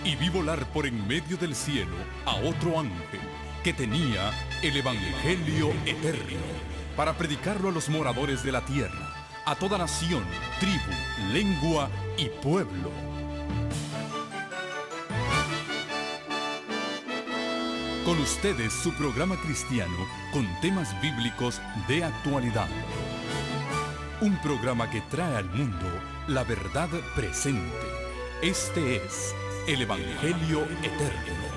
y vi volar por en medio del cielo a otro ángel que tenía el Evangelio eterno para predicarlo a los moradores de la tierra, a toda nación, tribu, lengua y pueblo. Con ustedes su programa cristiano con temas bíblicos de actualidad. Un programa que trae al mundo la verdad presente. Este es el Evangelio Eterno.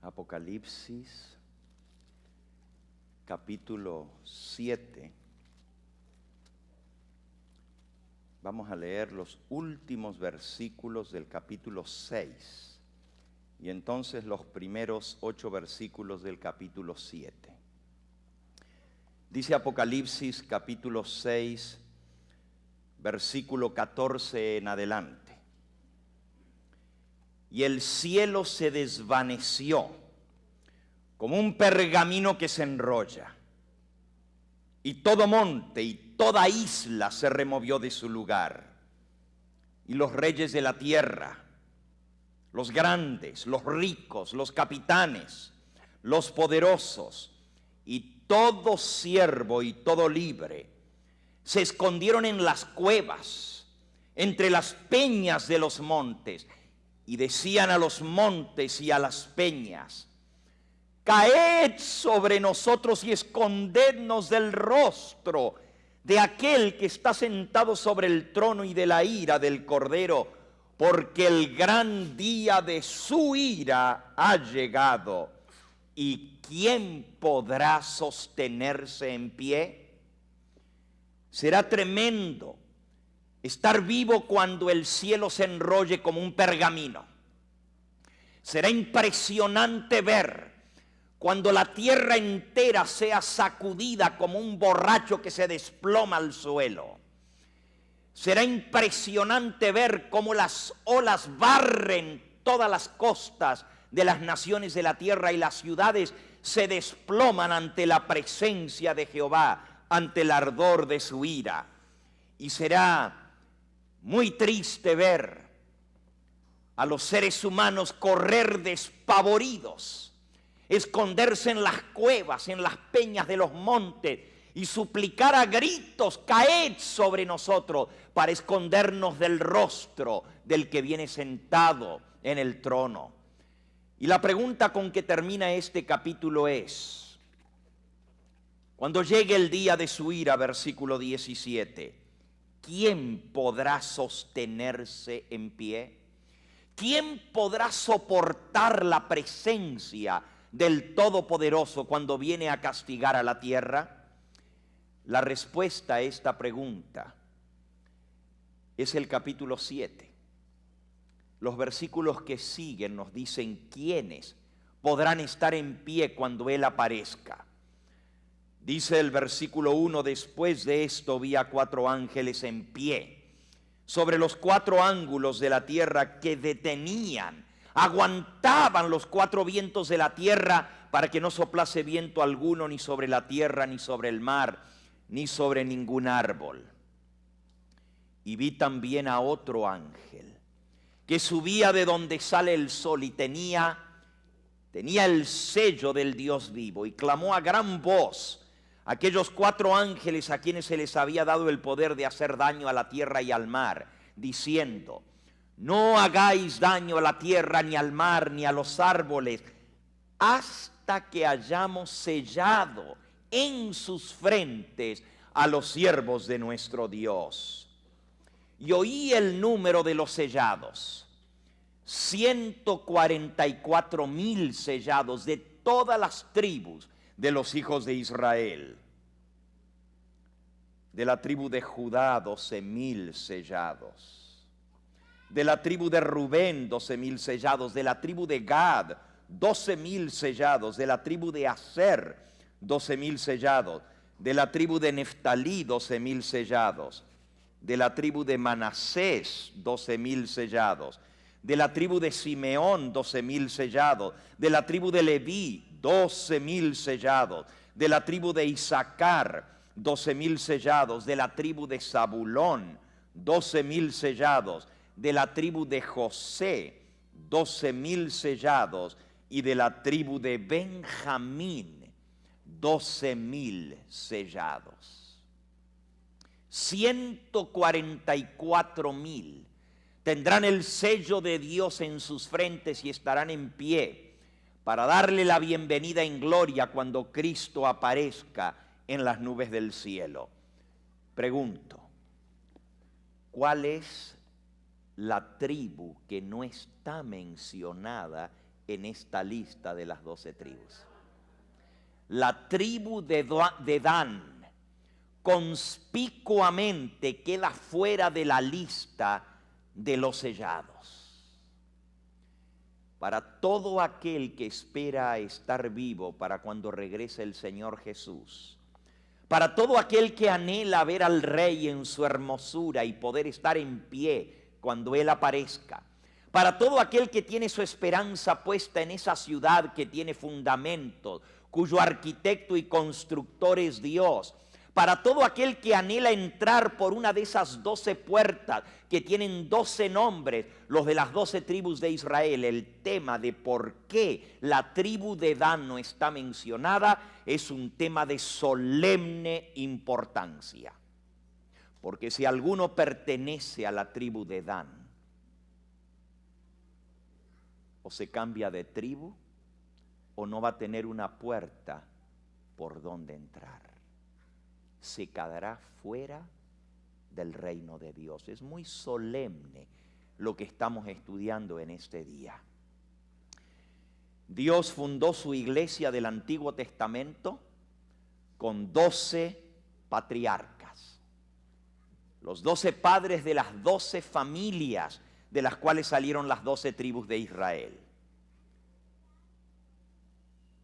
Apocalipsis, capítulo 7. Vamos a leer los últimos versículos del capítulo 6 y entonces los primeros 8 versículos del capítulo 7. Dice Apocalipsis, capítulo 6, versículo 14 en adelante. Y el cielo se desvaneció como un pergamino que se enrolla, y todo monte y toda isla se removió de su lugar, y los reyes de la tierra, los grandes, los ricos, los capitanes, los poderosos, y todo siervo y todo libre, se escondieron en las cuevas, entre las peñas de los montes, y decían a los montes y a las peñas: caed sobre nosotros y escondednos del rostro de aquel que está sentado sobre el trono y de la ira del Cordero, porque el gran día de su ira ha llegado. ¿Y quién podrá sostenerse en pie? Será tremendo estar vivo cuando el cielo se enrolle como un pergamino. Será impresionante ver cuando la tierra entera sea sacudida como un borracho que se desploma al suelo. Será impresionante ver cómo las olas barren todas las costas de las naciones de la tierra y las ciudades se desploman ante la presencia de Jehová, ante el ardor de su ira. Y será muy triste ver a los seres humanos correr despavoridos, esconderse en las cuevas, en las peñas de los montes y suplicar a gritos: caed sobre nosotros, para escondernos del rostro del que viene sentado en el trono. Y la pregunta con que termina este capítulo es: cuando llegue el día de su ira, versículo 17, ¿quién podrá sostenerse en pie? ¿Quién podrá soportar la presencia del Todopoderoso cuando viene a castigar a la tierra? La respuesta a esta pregunta es el capítulo 7. Los versículos que siguen nos dicen quiénes podrán estar en pie cuando Él aparezca. Dice el versículo 1: después de esto vi a 4 ángeles en pie sobre los 4 ángulos de la tierra, que detenían, aguantaban los 4 vientos de la tierra para que no soplase viento alguno ni sobre la tierra, ni sobre el mar, ni sobre ningún árbol. Y vi también a otro ángel que subía de donde sale el sol y tenía el sello del Dios vivo, y clamó a gran voz a aquellos 4 ángeles a quienes se les había dado el poder de hacer daño a la tierra y al mar, diciendo: no hagáis daño a la tierra, ni al mar, ni a los árboles, hasta que hayamos sellado en sus frentes a los siervos de nuestro Dios. Y oí el número de los sellados: 144,000 sellados de todas las tribus de los hijos de Israel. De la tribu de Judá, 12,000 sellados. De la tribu de Rubén, 12,000 sellados. De la tribu de Gad, 12,000 sellados. De la tribu de Aser, 12,000 sellados. De la tribu de Neftalí, 12,000 sellados. De la tribu de Manasés, 12,000 sellados. De la tribu de Simeón, 12,000 sellados. De la tribu de Leví, 12,000 sellados. De la tribu de Isaacar, 12,000 sellados. De la tribu de Zabulón, 12,000 sellados. De la tribu de José, 12,000 sellados. Y de la tribu de Benjamín, 12,000 sellados. 144,000 tendrán el sello de Dios en sus frentes y estarán en pie para darle la bienvenida en gloria cuando Cristo aparezca en las nubes del cielo. Pregunto, ¿cuál es la tribu que no está mencionada en esta lista de las 12 tribus? La tribu de Dan conspicuamente queda fuera de la lista de los sellados. Para todo aquel que espera estar vivo para cuando regrese el Señor Jesús, para todo aquel que anhela ver al Rey en su hermosura y poder estar en pie cuando Él aparezca, para todo aquel que tiene su esperanza puesta en esa ciudad que tiene fundamentos, cuyo arquitecto y constructor es Dios, para todo aquel que anhela entrar por una de esas 12 puertas que tienen 12 nombres, los de las 12 tribus de Israel, el tema de por qué la tribu de Dan no está mencionada es un tema de solemne importancia. Porque si alguno pertenece a la tribu de Dan, o se cambia de tribu, o no va a tener una puerta por donde entrar. Se quedará fuera del reino de Dios. Es muy solemne lo que estamos estudiando en este día. Dios fundó su iglesia del Antiguo Testamento con 12 patriarcas, los 12 padres de las 12 familias de las cuales salieron las 12 tribus de Israel.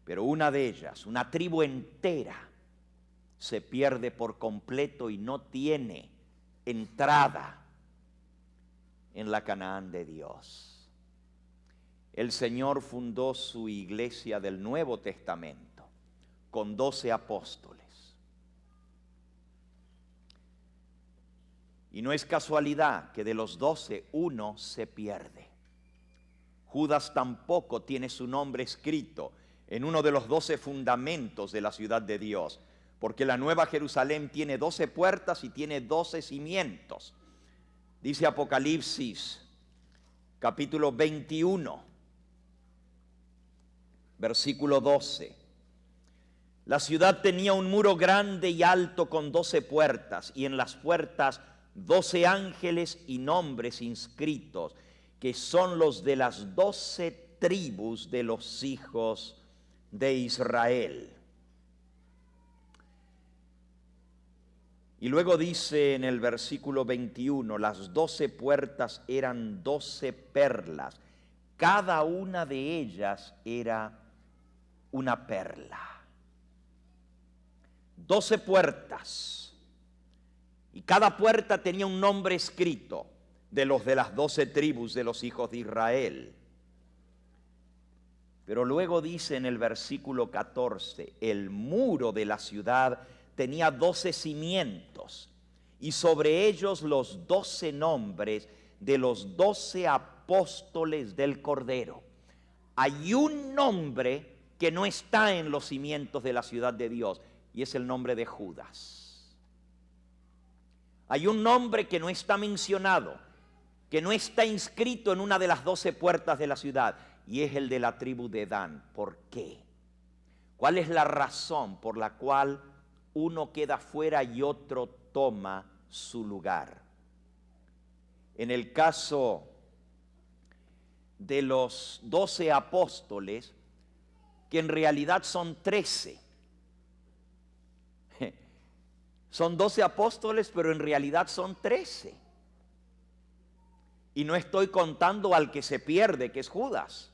Pero una de ellas, una tribu entera, se pierde por completo y no tiene entrada en la Canaán de Dios. El Señor fundó su iglesia del Nuevo Testamento con 12 apóstoles. Y no es casualidad que de los 12 uno se pierde. Judas tampoco tiene su nombre escrito en uno de los 12 fundamentos de la ciudad de Dios, porque la Nueva Jerusalén tiene 12 puertas y tiene 12 cimientos. Dice Apocalipsis, capítulo 21, versículo 12. La ciudad tenía un muro grande y alto con 12 puertas, y en las puertas 12 ángeles y nombres inscritos, que son los de las 12 tribus de los hijos de Israel. Y luego dice en el versículo 21, las 12 puertas eran 12 perlas, cada una de ellas era una perla. 12 puertas, y cada puerta tenía un nombre escrito de los de las 12 tribus de los hijos de Israel. Pero luego dice en el versículo 14, el muro de la ciudad tenía 12 cimientos, y sobre ellos los 12 nombres de los 12 apóstoles del Cordero. Hay un nombre que no está en los cimientos de la ciudad de Dios, y es el nombre de Judas. Hay un nombre que no está mencionado, que no está inscrito en una de las 12 puertas de la ciudad, y es el de la tribu de Dan. ¿Por qué? ¿Cuál es la razón por la cual uno queda fuera y otro toma su lugar? En el caso de los 12 apóstoles, que en realidad son 13. Son 12 apóstoles, pero en realidad son 13. Y no estoy contando al que se pierde, que es Judas.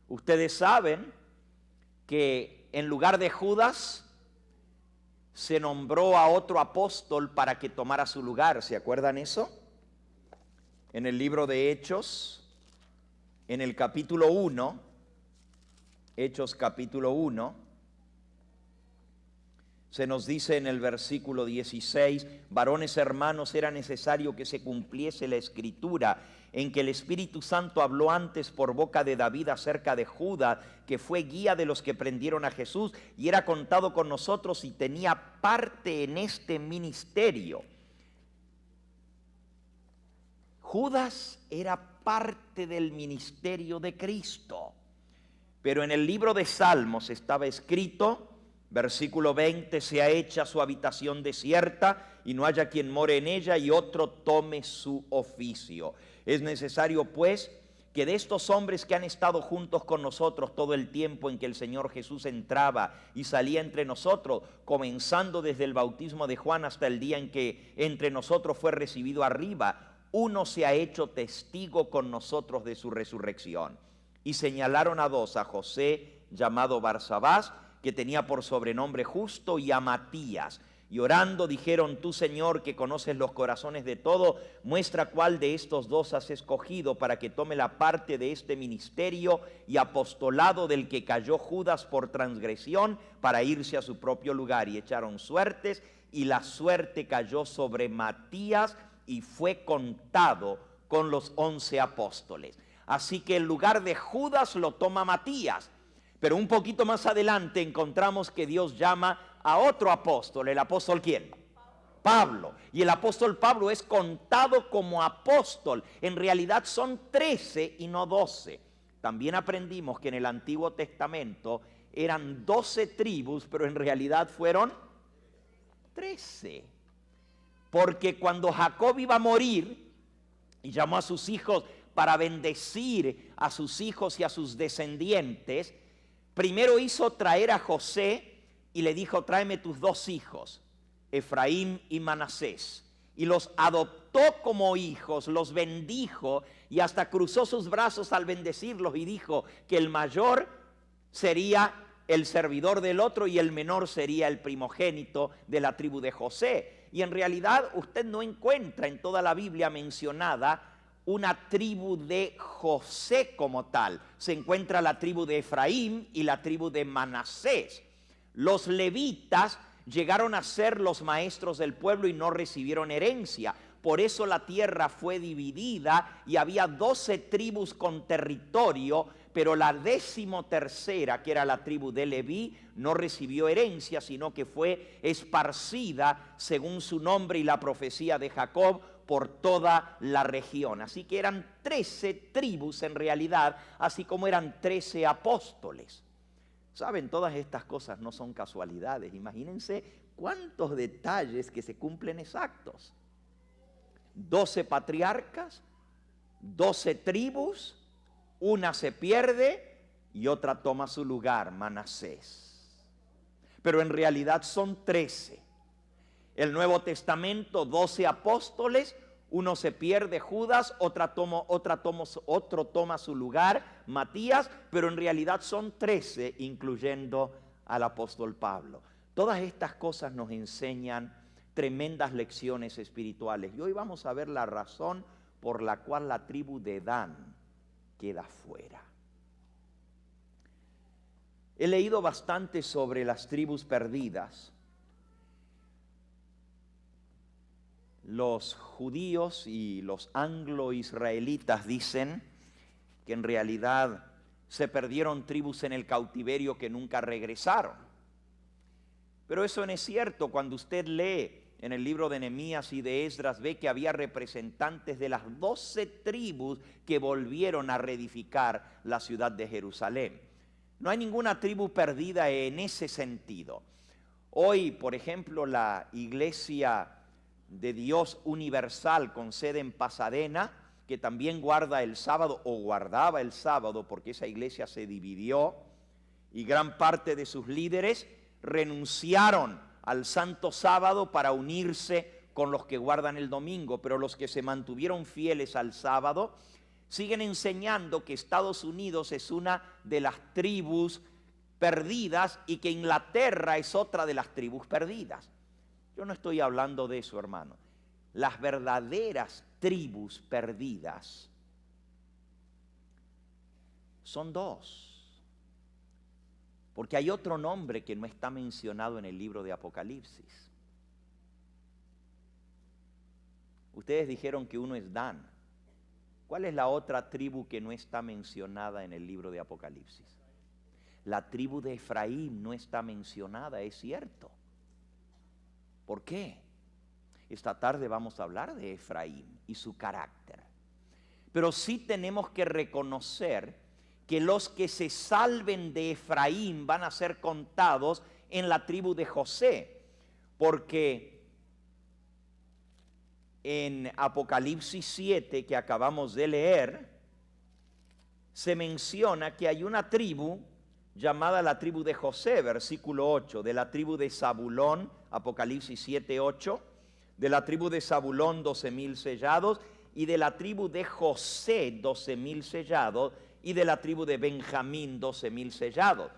Ustedes saben que en lugar de Judas se nombró a otro apóstol para que tomara su lugar. ¿Se acuerdan eso? En el libro de Hechos, en el capítulo 1, Hechos capítulo 1, se nos dice en el versículo 16, varones hermanos, era necesario que se cumpliese la escritura en que el Espíritu Santo habló antes por boca de David acerca de Judas, que fue guía de los que prendieron a Jesús y era contado con nosotros y tenía parte en este ministerio. Judas era parte del ministerio de Cristo, pero en el libro de Salmos estaba escrito, versículo 20, sea hecha su habitación desierta y no haya quien more en ella y otro tome su oficio. Es necesario pues que de estos hombres que han estado juntos con nosotros todo el tiempo en que el Señor Jesús entraba y salía entre nosotros, comenzando desde el bautismo de Juan hasta el día en que entre nosotros fue recibido arriba, uno se ha hecho testigo con nosotros de su resurrección. Y señalaron a dos, a José llamado Barsabás, que tenía por sobrenombre Justo, y a Matías. Y orando dijeron, tú Señor, que conoces los corazones de todo, muestra cuál de estos dos has escogido para que tome la parte de este ministerio y apostolado del que cayó Judas por transgresión para irse a su propio lugar. Y echaron suertes y la suerte cayó sobre Matías y fue contado con los 11 apóstoles. Así que el lugar de Judas lo toma Matías. Pero un poquito más adelante encontramos que Dios llama a otro apóstol. ¿El apóstol quién? Pablo. Y el apóstol Pablo es contado como apóstol. En realidad son 13 y no 12. También aprendimos que en el Antiguo Testamento eran 12 tribus, pero en realidad fueron 13. Porque cuando Jacob iba a morir y llamó a sus hijos para bendecir a sus hijos y a sus descendientes, primero hizo traer a José y le dijo, tráeme tus dos hijos, Efraín y Manasés. Y los adoptó como hijos, los bendijo y hasta cruzó sus brazos al bendecirlos y dijo que el mayor sería el servidor del otro y el menor sería el primogénito de la tribu de José. Y en realidad usted no encuentra en toda la Biblia mencionada una tribu de José como tal. Se encuentra la tribu de Efraín y la tribu de Manasés. Los levitas llegaron a ser los maestros del pueblo y no recibieron herencia. Por eso la tierra fue dividida y había 12 tribus con territorio, pero la 13ª, que era la tribu de Leví, no recibió herencia, sino que fue esparcida según su nombre y la profecía de Jacob por toda la región. Así que eran 13 tribus en realidad, así como eran 13 apóstoles. Saben, todas estas cosas no son casualidades. Imagínense cuántos detalles que se cumplen exactos. 12 patriarcas, 12 tribus, una se pierde y otra toma su lugar, Manasés. Pero en realidad son 13. El Nuevo Testamento, 12 apóstoles, uno se pierde, Judas, otro toma su lugar, Matías, pero en realidad son 13, incluyendo al apóstol Pablo. Todas estas cosas nos enseñan tremendas lecciones espirituales. Y hoy vamos a ver la razón por la cual la tribu de Dan queda fuera. He leído bastante sobre las tribus perdidas. Los judíos y los anglo-israelitas dicen que en realidad se perdieron tribus en el cautiverio que nunca regresaron. Pero eso no es cierto. Cuando usted lee en el libro de Nehemías y de Esdras, ve que había representantes de las 12 tribus que volvieron a reedificar la ciudad de Jerusalén. No hay ninguna tribu perdida en ese sentido. Hoy, por ejemplo, la Iglesia de Dios Universal con sede en Pasadena, que también guarda el sábado o guardaba el sábado porque esa iglesia se dividió y gran parte de sus líderes renunciaron al santo sábado para unirse con los que guardan el domingo, pero los que se mantuvieron fieles al sábado siguen enseñando que Estados Unidos es una de las tribus perdidas y que Inglaterra es otra de las tribus perdidas. Yo no estoy hablando de eso, hermano. Las verdaderas tribus perdidas son dos, porque hay otro nombre que no está mencionado en el libro de Apocalipsis. Ustedes dijeron que uno es Dan. ¿Cuál es la otra tribu que no está mencionada en el libro de Apocalipsis? La tribu de Efraín no está mencionada, es cierto. ¿Por qué? Esta tarde vamos a hablar de Efraín y su carácter. Pero sí tenemos que reconocer que los que se salven de Efraín van a ser contados en la tribu de José, porque en Apocalipsis 7 que acabamos de leer, se menciona que hay una tribu llamada la tribu de José, versículo 8, de la tribu de Zabulón, Apocalipsis 7, 8, de la tribu de Zabulón 12,000 sellados, y de la tribu de José 12,000 sellados, y de la tribu de Benjamín 12,000 sellados.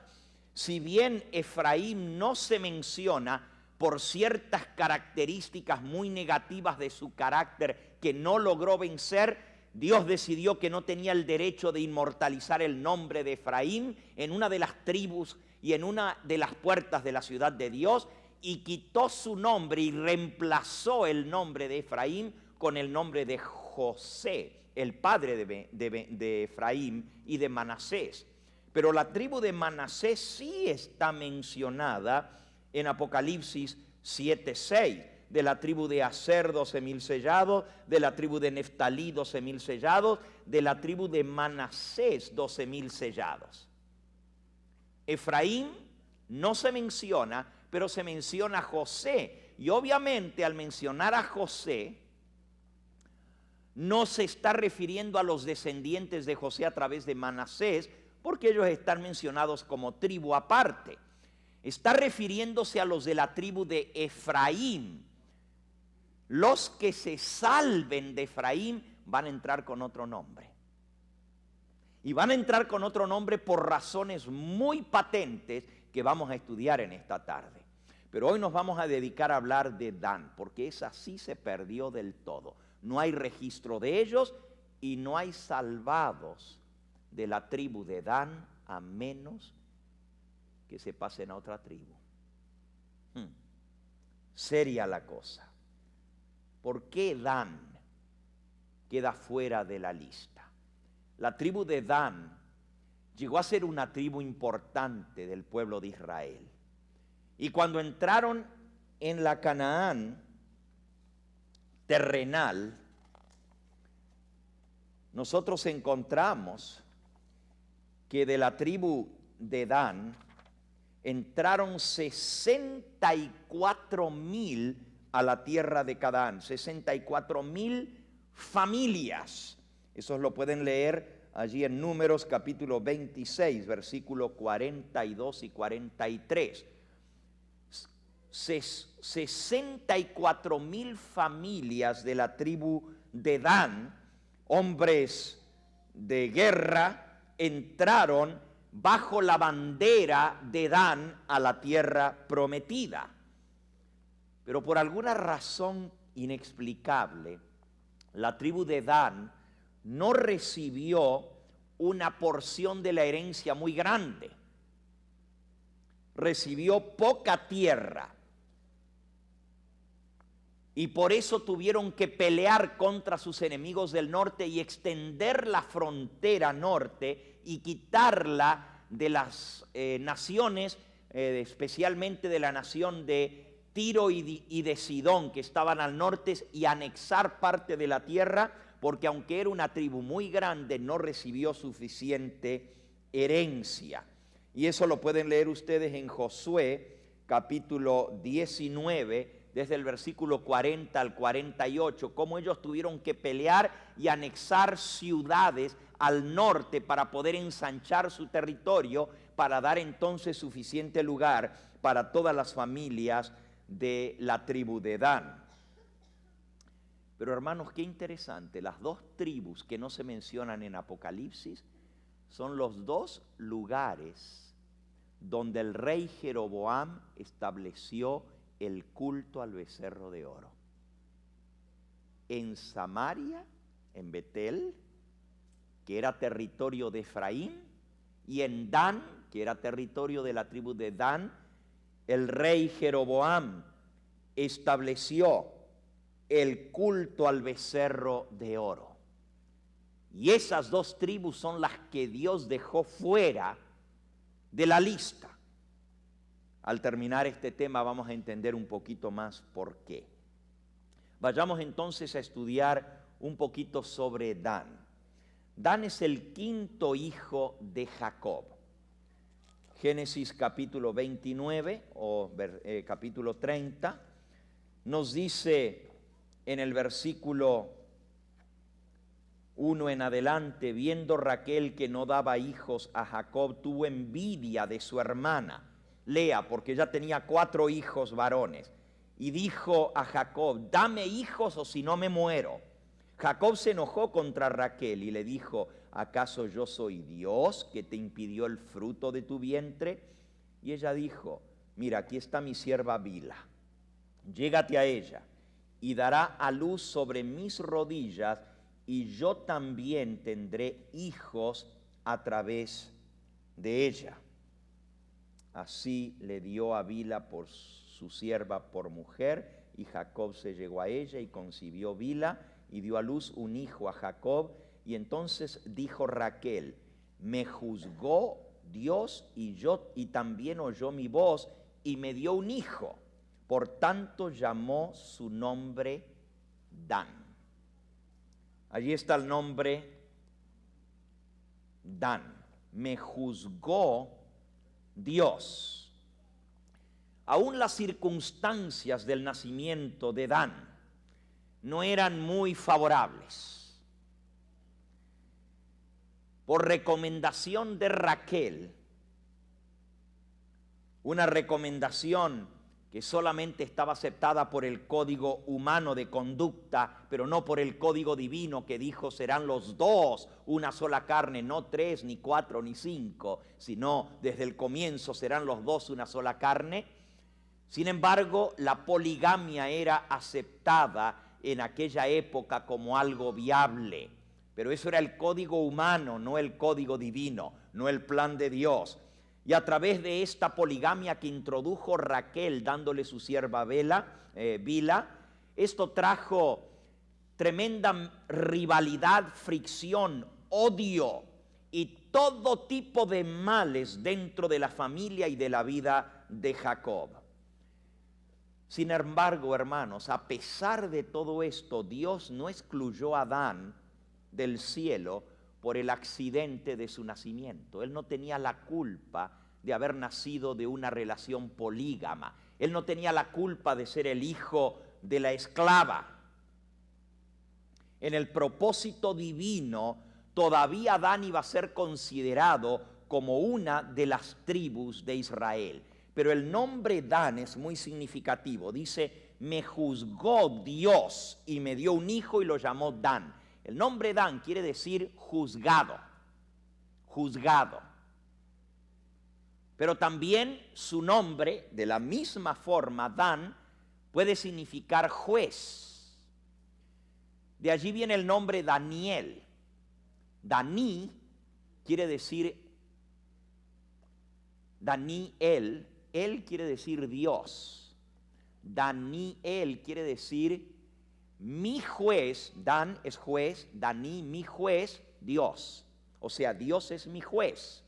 Si bien Efraín no se menciona por ciertas características muy negativas de su carácter que no logró vencer, Dios decidió que no tenía el derecho de inmortalizar el nombre de Efraín en una de las tribus y en una de las puertas de la ciudad de Dios, y quitó su nombre y reemplazó el nombre de Efraín con el nombre de José, el padre de Efraín y de Manasés. Pero la tribu de Manasés sí está mencionada en Apocalipsis 7:6, de la tribu de Aser 12,000 sellados, de la tribu de Neftalí 12,000 sellados, de la tribu de Manasés 12,000 sellados. Efraín no se menciona, pero se menciona a José, y obviamente al mencionar a José no se está refiriendo a los descendientes de José a través de Manasés, porque ellos están mencionados como tribu aparte. Está refiriéndose a los de la tribu de Efraín. Los que se salven de Efraín van a entrar con otro nombre. Y van a entrar con otro nombre por razones muy patentes que vamos a estudiar en esta tarde. Pero hoy nos vamos a dedicar a hablar de Dan, porque esa sí se perdió del todo. No hay registro de ellos y no hay salvados de la tribu de Dan, a menos que se pasen a otra tribu. Seria la cosa. ¿Por qué Dan queda fuera de la lista? La tribu de Dan llegó a ser una tribu importante del pueblo de Israel. Y cuando entraron en la Canaán terrenal, nosotros encontramos que de la tribu de Dan entraron 64,000 a la tierra de Canaán, 64,000 familias. Eso lo pueden leer allí en Números capítulo 26, versículos 42 y 43. 64,000 familias de la tribu de Dan, hombres de guerra, entraron bajo la bandera de Dan a la tierra prometida. Pero por alguna razón inexplicable, la tribu de Dan no recibió una porción de la herencia muy grande. Recibió poca tierra. Y por eso tuvieron que pelear contra sus enemigos del norte y extender la frontera norte y quitarla de las naciones, especialmente de la nación de Tiro y de Sidón, que estaban al norte, y anexar parte de la tierra, porque aunque era una tribu muy grande, no recibió suficiente herencia. Y eso lo pueden leer ustedes en Josué, capítulo 19, desde el versículo 40 al 48, cómo ellos tuvieron que pelear y anexar ciudades al norte para poder ensanchar su territorio, para dar entonces suficiente lugar para todas las familias de la tribu de Dan. Pero hermanos, qué interesante, las dos tribus que no se mencionan en Apocalipsis son los dos lugares donde el rey Jeroboam estableció el culto al becerro de oro. En Samaria, en Betel, que era territorio de Efraín, y en Dan, que era territorio de la tribu de Dan, el rey Jeroboam estableció el culto al becerro de oro. Y esas dos tribus son las que Dios dejó fuera de la lista. Al terminar este tema vamos a entender un poquito más por qué. Vayamos entonces a estudiar un poquito sobre Dan. Dan es el quinto hijo de Jacob. Génesis capítulo 29 o capítulo 30 nos dice en el versículo 1 en adelante: viendo Raquel que no daba hijos a Jacob, tuvo envidia de su hermana Lea, porque ya tenía 4 hijos varones, y dijo a Jacob: dame hijos o si no me muero. Jacob se enojó contra Raquel y le dijo: ¿acaso yo soy Dios que te impidió el fruto de tu vientre? Y ella dijo: mira, aquí está mi sierva Bila, llégate a ella y dará a luz sobre mis rodillas, y yo también tendré hijos a través de ella. Así le dio a Bila por su sierva por mujer, y Jacob se llegó a ella y concibió Bila y dio a luz un hijo a Jacob. Y entonces dijo Raquel: me juzgó Dios y también oyó mi voz y me dio un hijo. Por tanto llamó su nombre Dan. Allí está el nombre Dan. Me juzgó Dios. Aún las circunstancias del nacimiento de Dan no eran muy favorables. Por recomendación de Raquel, una recomendación que solamente estaba aceptada por el código humano de conducta, pero no por el código divino que dijo: serán los dos una sola carne, no 3, ni 4, ni 5, sino desde el comienzo serán los dos una sola carne. Sin embargo, la poligamia era aceptada en aquella época como algo viable, pero eso era el código humano, no el código divino, no el plan de Dios. Y a través de esta poligamia que introdujo Raquel dándole su sierva Bila, esto trajo tremenda rivalidad, fricción, odio y todo tipo de males dentro de la familia y de la vida de Jacob. Sin embargo, hermanos, a pesar de todo esto, Dios no excluyó a Adán del cielo por el accidente de su nacimiento. Él no tenía la culpa de haber nacido de una relación polígama. Él no tenía la culpa de ser el hijo de la esclava. En el propósito divino, todavía Adán iba a ser considerado como una de las tribus de Israel. Pero el nombre Dan es muy significativo. Dice: me juzgó Dios y me dio un hijo y lo llamó Dan. El nombre Dan quiere decir juzgado, juzgado. Pero también su nombre, de la misma forma, Dan, puede significar juez. De allí viene el nombre Daniel. Daní quiere decir Daniel, él quiere decir Dios. Daniel quiere decir mi juez. Dan es juez, Daní, mi juez, Dios. O sea, Dios es mi juez.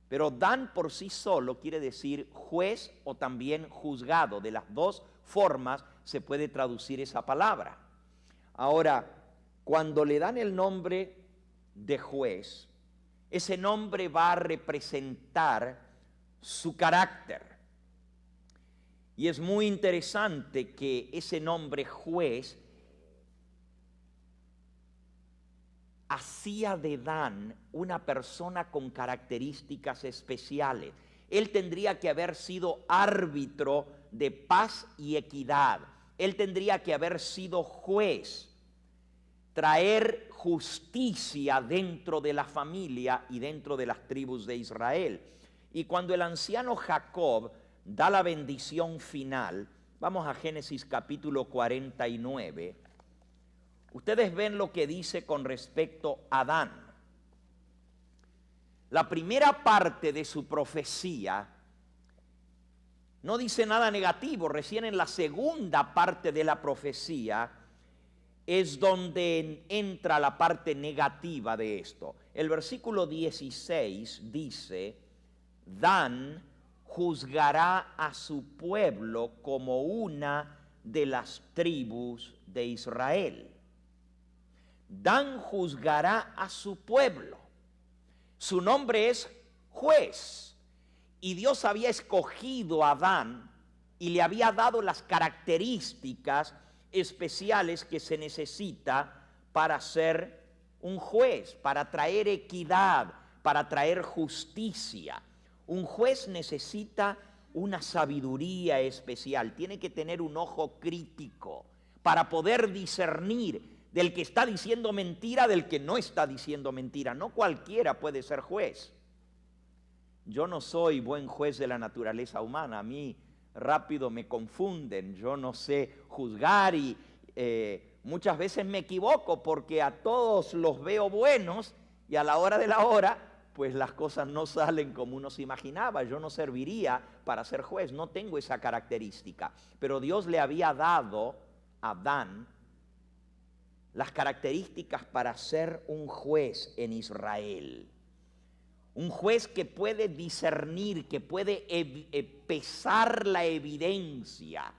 Pero Dan por sí solo quiere decir juez o también juzgado. De las dos formas se puede traducir esa palabra. Ahora, cuando le dan el nombre de juez, ese nombre va a representar su carácter. Y es muy interesante que ese nombre juez hacía de Dan una persona con características especiales. Él tendría que haber sido árbitro de paz y equidad. él tendría que haber sido juez, traer justicia dentro de la familia y dentro de las tribus de Israel. Y cuando el anciano Jacob da la bendición final, vamos a Génesis capítulo 49, ustedes ven lo que dice con respecto a Adán. La primera parte de su profecía no dice nada negativo. Recién en la segunda parte de la profecía es donde entra la parte negativa de esto. El versículo 16 dice: Dan juzgará a su pueblo como una de las tribus de Israel. Dan juzgará a su pueblo. Su nombre es juez. Y Dios había escogido a Adán y le había dado las características especiales que se necesita para ser un juez, para traer equidad, para traer justicia. Un juez necesita una sabiduría especial, tiene que tener un ojo crítico para poder discernir del que está diciendo mentira del que no está diciendo mentira. No cualquiera puede ser juez. Yo no soy buen juez de la naturaleza humana, a mí rápido me confunden, yo no sé juzgar y muchas veces me equivoco porque a todos los veo buenos y a la hora de la hora pues las cosas no salen como uno se imaginaba. Yo no serviría para ser juez, no tengo esa característica, pero Dios le había dado a Adán las características para ser un juez en Israel. Un juez que puede discernir, que puede pesar la evidencia,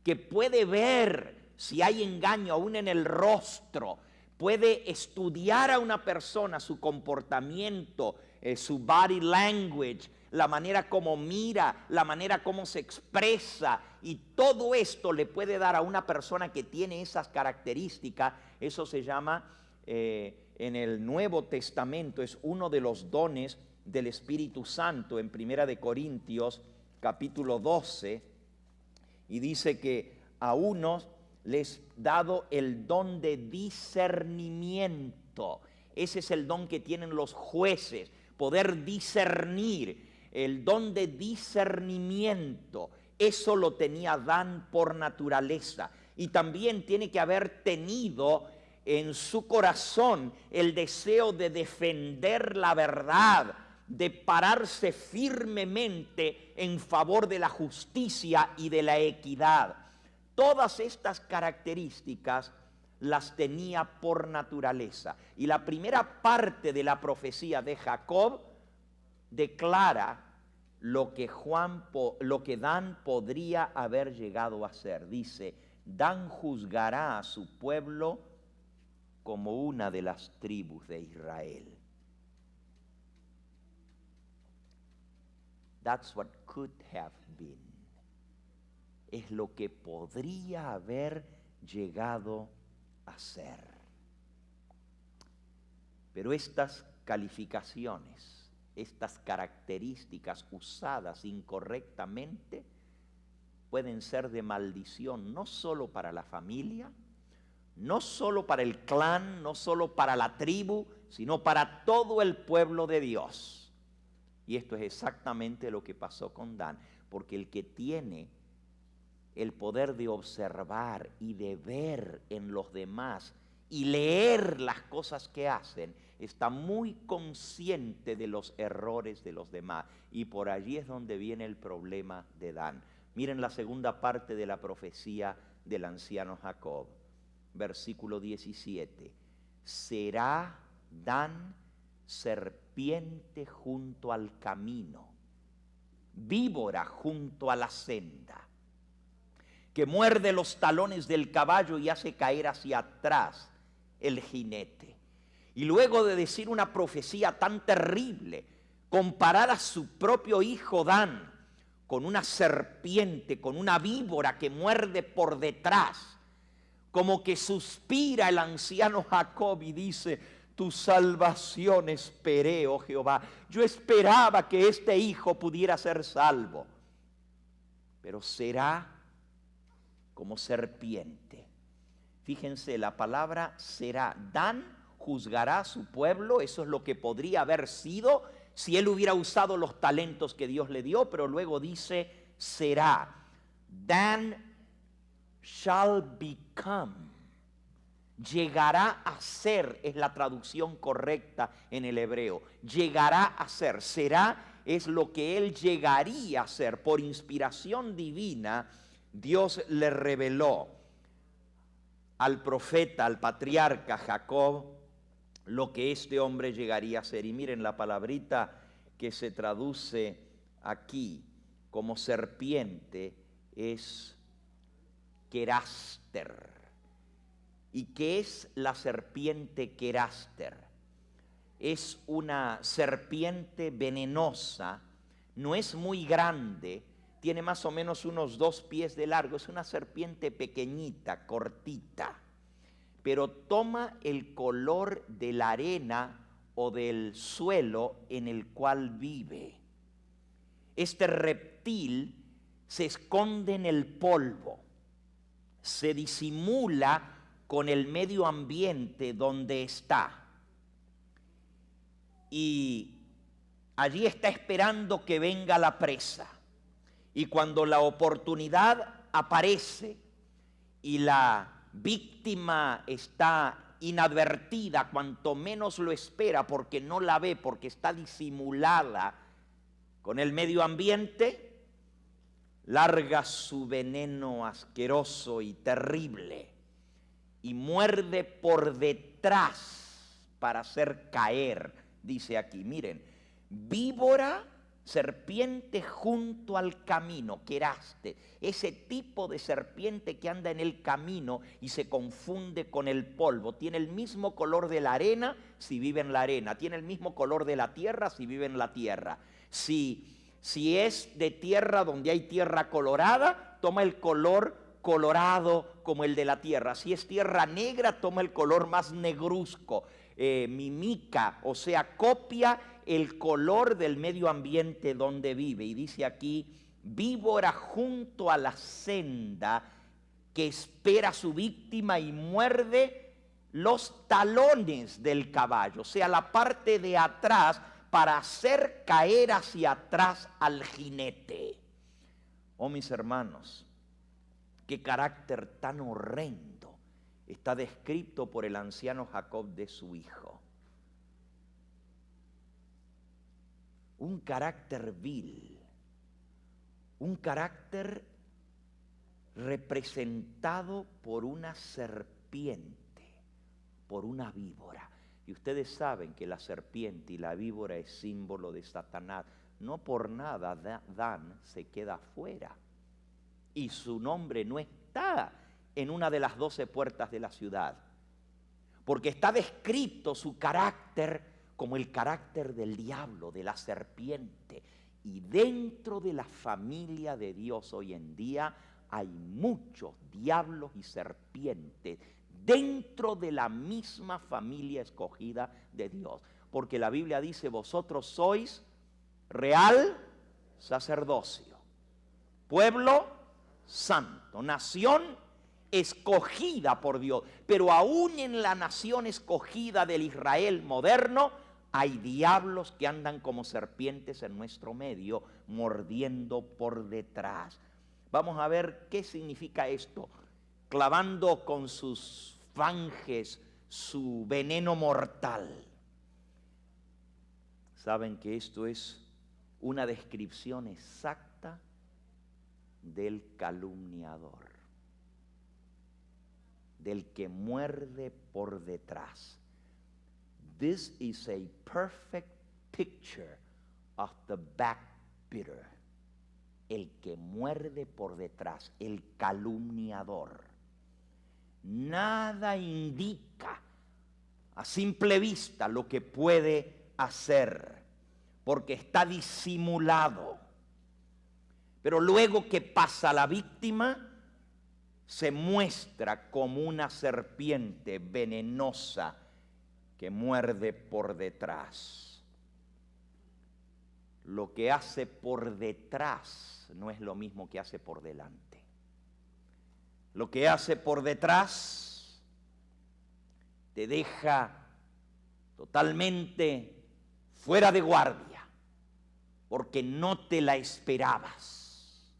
que puede ver si hay engaño aún en el rostro, puede estudiar a una persona, su comportamiento, su body language, la manera como mira, la manera como se expresa, y todo esto le puede dar a una persona que tiene esas características. Eso se llama en el Nuevo Testamento, es uno de los dones del Espíritu Santo en Primera de Corintios capítulo 12, y dice que a unos les dado el don de discernimiento. Ese es el don que tienen los jueces, poder discernir. El don de discernimiento, eso lo tenía Adán por naturaleza, y también tiene que haber tenido en su corazón el deseo de defender la verdad, de pararse firmemente en favor de la justicia y de la equidad. Todas estas características las tenía por naturaleza. Y la primera parte de la profecía de Jacob declara lo que Dan podría haber llegado a ser. Dice: Dan juzgará a su pueblo como una de las tribus de Israel. That's what could have been. Es lo que podría haber llegado a ser. Pero estas calificaciones, estas características usadas incorrectamente pueden ser de maldición, no solo para la familia, no solo para el clan, no solo para la tribu, sino para todo el pueblo de Dios. Y esto es exactamente lo que pasó con Dan, porque el que tiene el poder de observar y de ver en los demás y leer las cosas que hacen, está muy consciente de los errores de los demás. Y por allí es donde viene el problema de Dan. Miren la segunda parte de la profecía del anciano Jacob, versículo 17. Será Dan serpiente junto al camino, víbora junto a la senda, que muerde los talones del caballo y hace caer hacia atrás el jinete. Y luego de decir una profecía tan terrible, comparar a su propio hijo Dan con una serpiente, con una víbora que muerde por detrás, como que suspira el anciano Jacob y dice: tu salvación esperé, oh Jehová. Yo esperaba que este hijo pudiera ser salvo, pero será como serpiente. Fíjense, la palabra será. Dan juzgará a su pueblo, eso es lo que podría haber sido si él hubiera usado los talentos que Dios le dio, pero luego dice será. Dan shall become. Llegará a ser es la traducción correcta en el hebreo. Llegará a ser. Será es lo que él llegaría a ser. Por inspiración divina, Dios le reveló al profeta, al patriarca Jacob, lo que este hombre llegaría a ser. Y miren la palabrita que se traduce aquí como serpiente es queraster. ¿Y qué es la serpiente queraster? Es una serpiente venenosa, no es muy grande, tiene más o menos unos 2 pies de largo, es una serpiente pequeñita, cortita, pero toma el color de la arena o del suelo en el cual vive. Este reptil se esconde en el polvo, se disimula con el medio ambiente donde está. Y allí está esperando que venga la presa. Y cuando la oportunidad aparece y la víctima está inadvertida, cuanto menos lo espera porque no la ve, porque está disimulada con el medio ambiente, larga su veneno asqueroso y terrible y muerde por detrás para hacer caer, dice aquí, miren, víbora, serpiente junto al camino, queraste, ese tipo de serpiente que anda en el camino y se confunde con el polvo, tiene el mismo color de la arena si vive en la arena, tiene el mismo color de la tierra si vive en la tierra. Si es de tierra donde hay tierra colorada, toma el color colorado como el de la tierra. Si es tierra negra, toma el color más negruzco. Mimica, o sea, copia el color del medio ambiente donde vive. Y dice aquí, víbora junto a la senda que espera a su víctima y muerde los talones del caballo, o sea, la parte de atrás, para hacer caer hacia atrás al jinete. Oh, mis hermanos, qué carácter tan horrendo está descrito por el anciano Jacob de su hijo. Un carácter vil, un carácter representado por una serpiente, por una víbora. Y ustedes saben que la serpiente y la víbora es símbolo de Satanás. No por nada Dan se queda afuera. Y su nombre no está en una de las 12 puertas de la ciudad. Porque está descrito su carácter como el carácter del diablo, de la serpiente. Y dentro de la familia de Dios hoy en día hay muchos diablos y serpientes dentro de la misma familia escogida de Dios. Porque la Biblia dice, vosotros sois real sacerdocio, pueblo santo, nación escogida por Dios. Pero aún en la nación escogida del Israel moderno, hay diablos que andan como serpientes en nuestro medio, mordiendo por detrás. Vamos a ver qué significa esto. Clavando con sus fanges su veneno mortal. Saben que esto es una descripción exacta del calumniador, del que muerde por detrás. This is a perfect picture of the backbiter, el que muerde por detrás, el calumniador. Nada indica a simple vista lo que puede hacer, porque está disimulado. Pero luego que pasa la víctima, se muestra como una serpiente venenosa que muerde por detrás. Lo que hace por detrás no es lo mismo que hace por delante. Lo que hace por detrás te deja totalmente fuera de guardia, porque no te la esperabas.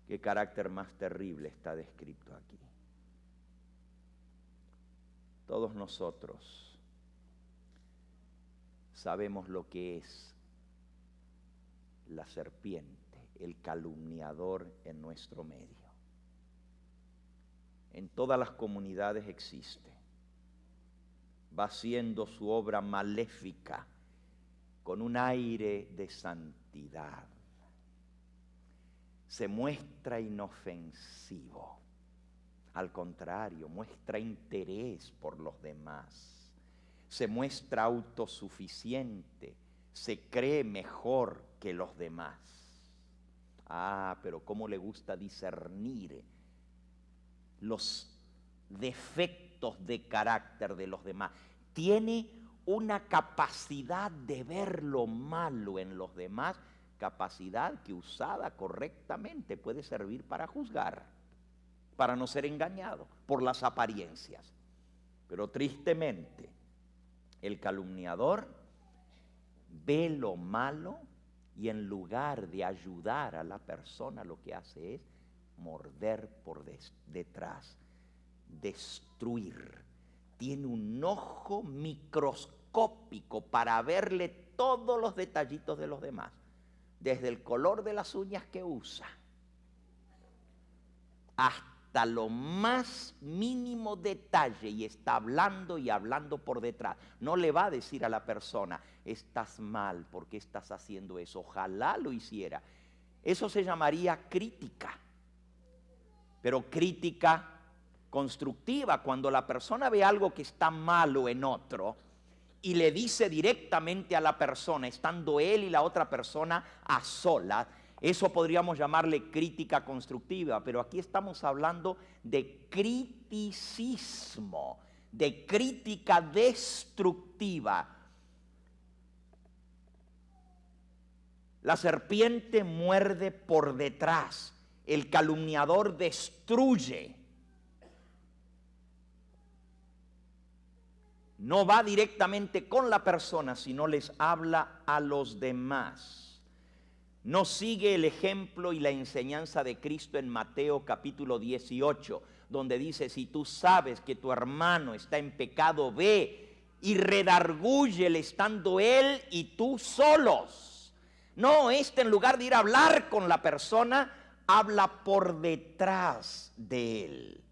Qué carácter más terrible está descrito aquí. Todos nosotros sabemos lo que es la serpiente, el calumniador en nuestro medio. En todas las comunidades existe. Va haciendo su obra maléfica con un aire de santidad. Se muestra inofensivo. Al contrario, muestra interés por los demás. Se muestra autosuficiente. Se cree mejor que los demás. Pero cómo le gusta discernir los defectos de carácter de los demás. Tiene una capacidad de ver lo malo en los demás, capacidad que usada correctamente puede servir para juzgar, para no ser engañado por las apariencias. Pero tristemente, el calumniador ve lo malo y en lugar de ayudar a la persona, lo que hace es morder por detrás, destruir. Tiene un ojo microscópico para verle todos los detallitos de los demás, desde el color de las uñas que usa hasta lo más mínimo detalle, y está hablando y hablando por detrás. No le va a decir a la persona, estás mal, ¿por qué estás haciendo eso? Ojalá lo hiciera. Eso se llamaría crítica, pero crítica constructiva, cuando la persona ve algo que está malo en otro y le dice directamente a la persona, estando él y la otra persona a solas. Eso podríamos llamarle crítica constructiva, pero aquí estamos hablando de criticismo, de crítica destructiva. La serpiente muerde por detrás, el calumniador destruye. No va directamente con la persona, sino les habla a los demás. No sigue el ejemplo y la enseñanza de Cristo en Mateo capítulo 18, donde dice, si tú sabes que tu hermano está en pecado, ve y redargúyele estando él y tú solos. No, en lugar de ir a hablar con la persona, habla por detrás de él.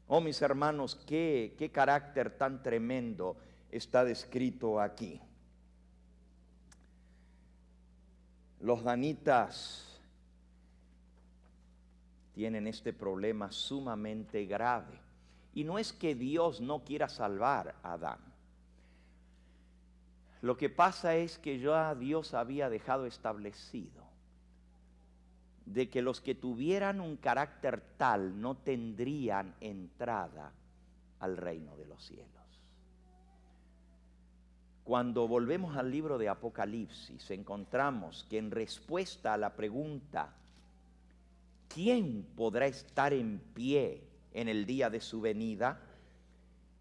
Oh, mis hermanos, qué carácter tan tremendo está descrito aquí. Los danitas tienen este problema sumamente grave. Y no es que Dios no quiera salvar a Adán. Lo que pasa es que ya Dios había dejado establecido de que los que tuvieran un carácter tal no tendrían entrada al reino de los cielos. Cuando volvemos al libro de Apocalipsis, encontramos que en respuesta a la pregunta, ¿quién podrá estar en pie en el día de su venida?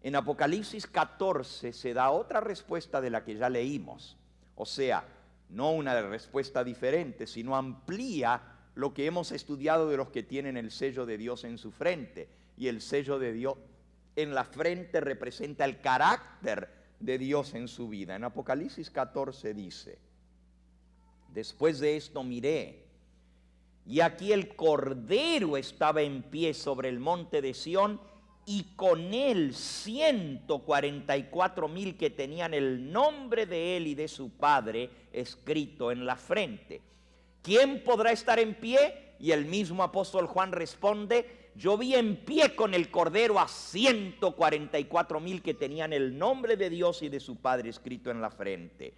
En Apocalipsis 14 se da otra respuesta de la que ya leímos. O sea, no una respuesta diferente, sino amplía lo que hemos estudiado de los que tienen el sello de Dios en su frente. Y el sello de Dios en la frente representa el carácter de Dios en su vida. En Apocalipsis 14 dice, después de esto miré, y aquí el Cordero estaba en pie sobre el monte de Sión, y con él 144,000 que tenían el nombre de él y de su Padre escrito en la frente. ¿Quién podrá estar en pie? Y el mismo apóstol Juan responde, yo vi en pie con el Cordero a 144,000 que tenían el nombre de Dios y de su Padre escrito en la frente.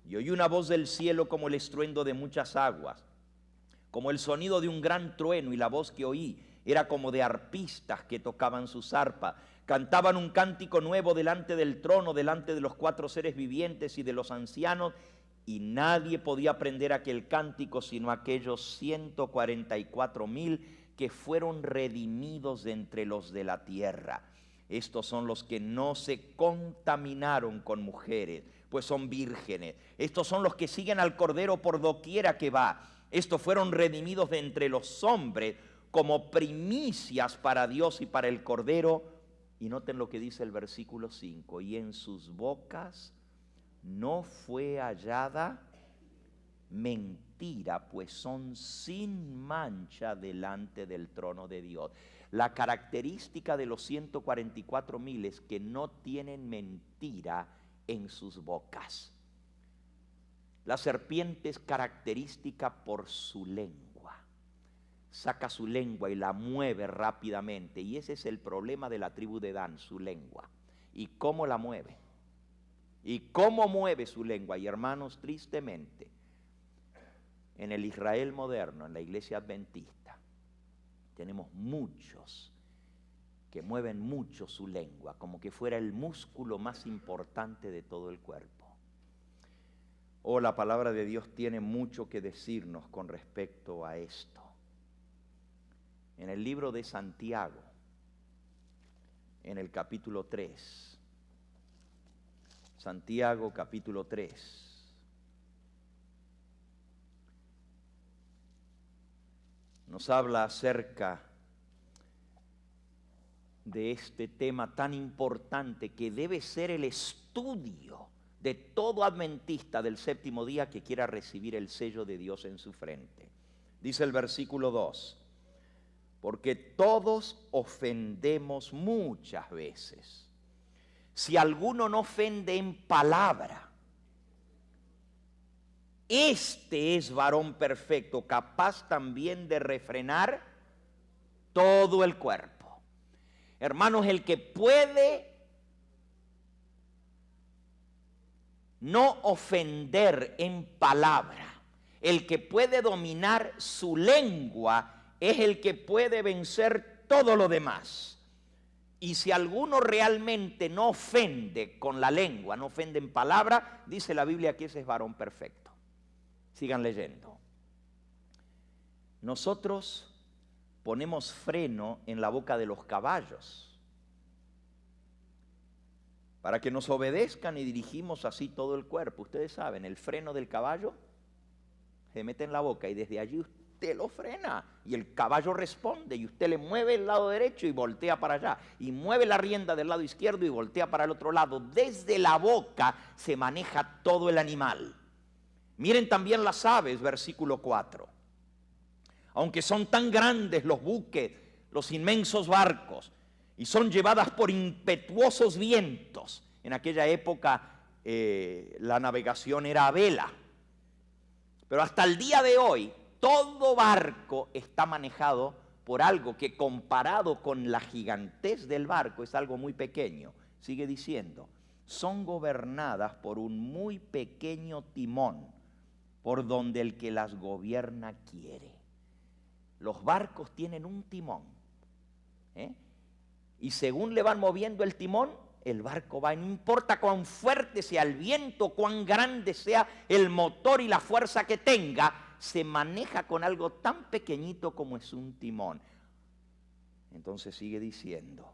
Y oí una voz del cielo como el estruendo de muchas aguas, como el sonido de un gran trueno, y la voz que oí era como de arpistas que tocaban sus arpas. Cantaban un cántico nuevo delante del trono, delante de los 4 seres vivientes y de los ancianos, y nadie podía aprender aquel cántico sino aquellos 144,000 que fueron redimidos de entre los de la tierra. Estos son los que no se contaminaron con mujeres, pues son vírgenes. Estos son los que siguen al Cordero por doquiera que va. Estos fueron redimidos de entre los hombres como primicias para Dios y para el Cordero. Y noten lo que dice el versículo 5. Y en sus bocas no fue hallada mentira, pues son sin mancha delante del trono de Dios. La característica de los 144,000 es que no tienen mentira en sus bocas. La serpiente es característica por su lengua. Saca su lengua y la mueve rápidamente. Y ese es el problema de la tribu de Dan, su lengua. ¿Y cómo la mueve? ¿Y cómo mueve su lengua? Y hermanos, tristemente, en el Israel moderno, en la iglesia adventista, tenemos muchos que mueven mucho su lengua, como que fuera el músculo más importante de todo el cuerpo. Oh, la palabra de Dios tiene mucho que decirnos con respecto a esto. En el libro de Santiago, en el capítulo 3, Santiago capítulo 3, nos habla acerca de este tema tan importante que debe ser el estudio de todo adventista del séptimo día que quiera recibir el sello de Dios en su frente. Dice el versículo 2, porque todos ofendemos muchas veces. Si alguno no ofende en palabra, este es varón perfecto, capaz también de refrenar todo el cuerpo. Hermanos, el que puede no ofender en palabra, el que puede dominar su lengua, es el que puede vencer todo lo demás. Y si alguno realmente no ofende con la lengua, no ofende en palabra, dice la Biblia que ese es varón perfecto. Sigan leyendo. Nosotros ponemos freno en la boca de los caballos para que nos obedezcan y dirigimos así todo el cuerpo. Ustedes saben, el freno del caballo se mete en la boca y desde allí usted lo frena y el caballo responde y usted le mueve el lado derecho y voltea para allá y mueve la rienda del lado izquierdo y voltea para el otro lado. Desde la boca se maneja todo el animal. Miren también las aves, versículo 4. Aunque son tan grandes los buques, los inmensos barcos, y son llevadas por impetuosos vientos. En aquella época la navegación era a vela. Pero hasta el día de hoy, todo barco está manejado por algo que comparado con la gigantez del barco es algo muy pequeño. Sigue diciendo, son gobernadas por un muy pequeño timón, por donde el que las gobierna quiere. Los barcos tienen un timón, y según le van moviendo el timón, el barco va, no importa cuán fuerte sea el viento, cuán grande sea el motor y la fuerza que tenga, se maneja con algo tan pequeñito como es un timón. Entonces sigue diciendo,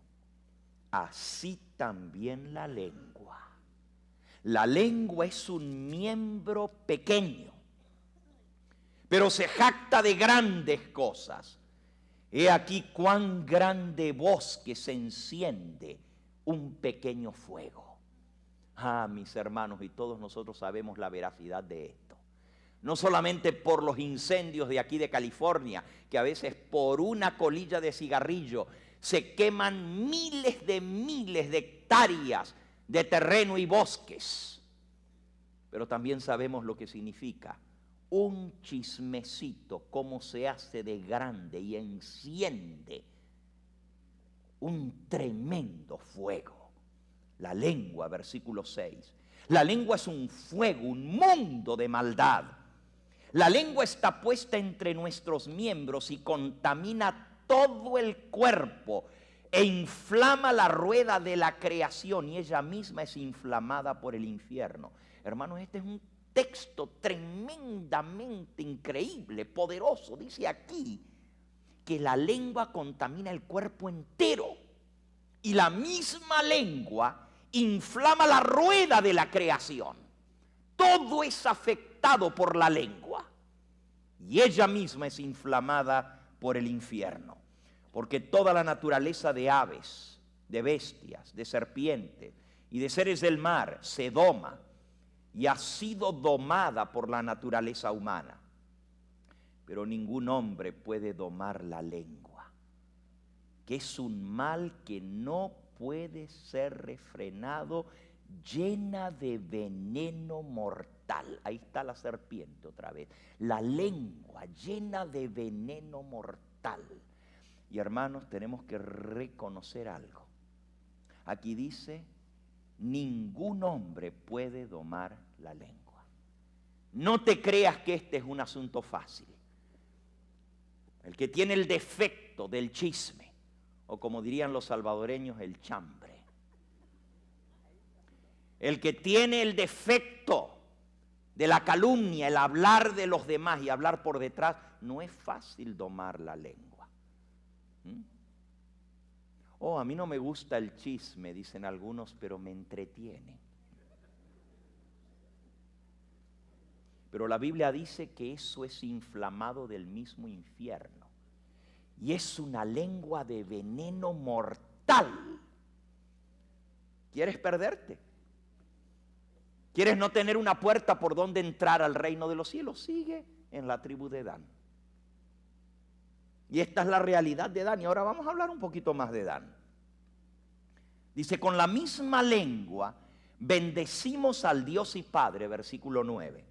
así también la lengua. La lengua es un miembro pequeño, pero se jacta de grandes cosas. He aquí cuán grande bosque se enciende un pequeño fuego. Ah, mis hermanos, y todos nosotros sabemos la veracidad de esto. No solamente por los incendios de aquí de California, que a veces por una colilla de cigarrillo se queman miles de hectáreas de terreno y bosques. Pero también sabemos lo que significa un chismecito, cómo se hace de grande y enciende un tremendo fuego. La lengua, versículo 6. La lengua es un fuego, un mundo de maldad. La lengua está puesta entre nuestros miembros y contamina todo el cuerpo e inflama la rueda de la creación y ella misma es inflamada por el infierno. Hermanos, este es un texto tremendamente increíble, poderoso. Dice aquí que la lengua contamina el cuerpo entero. Y la misma lengua inflama la rueda de la creación. Todo es afectado por la lengua. Y ella misma es inflamada por el infierno. Porque toda la naturaleza de aves, de bestias, de serpientes y de seres del mar se doma y ha sido domada por la naturaleza humana. Pero ningún hombre puede domar la lengua, que es un mal que no puede ser refrenado, llena de veneno mortal. Ahí está la serpiente otra vez. La lengua llena de veneno mortal. Y hermanos, tenemos que reconocer algo. Aquí dice, ningún hombre puede domar la lengua. No te creas que este es un asunto fácil. El que tiene el defecto del chisme, o como dirían los salvadoreños, el chambre. El que tiene el defecto de la calumnia, el hablar de los demás y hablar por detrás, no es fácil domar la lengua. Oh, a mí no me gusta el chisme, dicen algunos, pero me entretiene. Pero la Biblia dice que eso es inflamado del mismo infierno. Y es una lengua de veneno mortal. ¿Quieres perderte? ¿Quieres no tener una puerta por donde entrar al reino de los cielos? Sigue en la tribu de Dan. Y esta es la realidad de Dan. Y ahora vamos a hablar un poquito más de Dan. Dice, con la misma lengua bendecimos al Dios y Padre, versículo 9.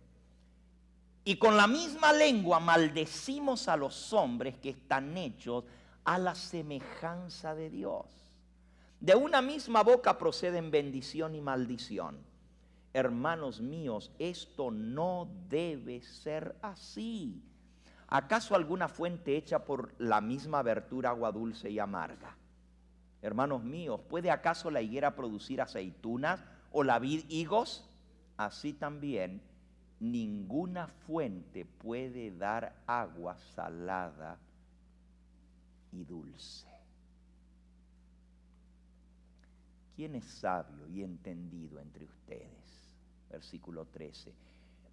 Y con la misma lengua maldecimos a los hombres que están hechos a la semejanza de Dios. De una misma boca proceden bendición y maldición. Hermanos míos, esto no debe ser así. ¿Acaso alguna fuente hecha por la misma abertura agua dulce y amarga? Hermanos míos, ¿puede acaso la higuera producir aceitunas o la vid higos? Así también ninguna fuente puede dar agua salada y dulce. ¿Quién es sabio y entendido entre ustedes? Versículo 13.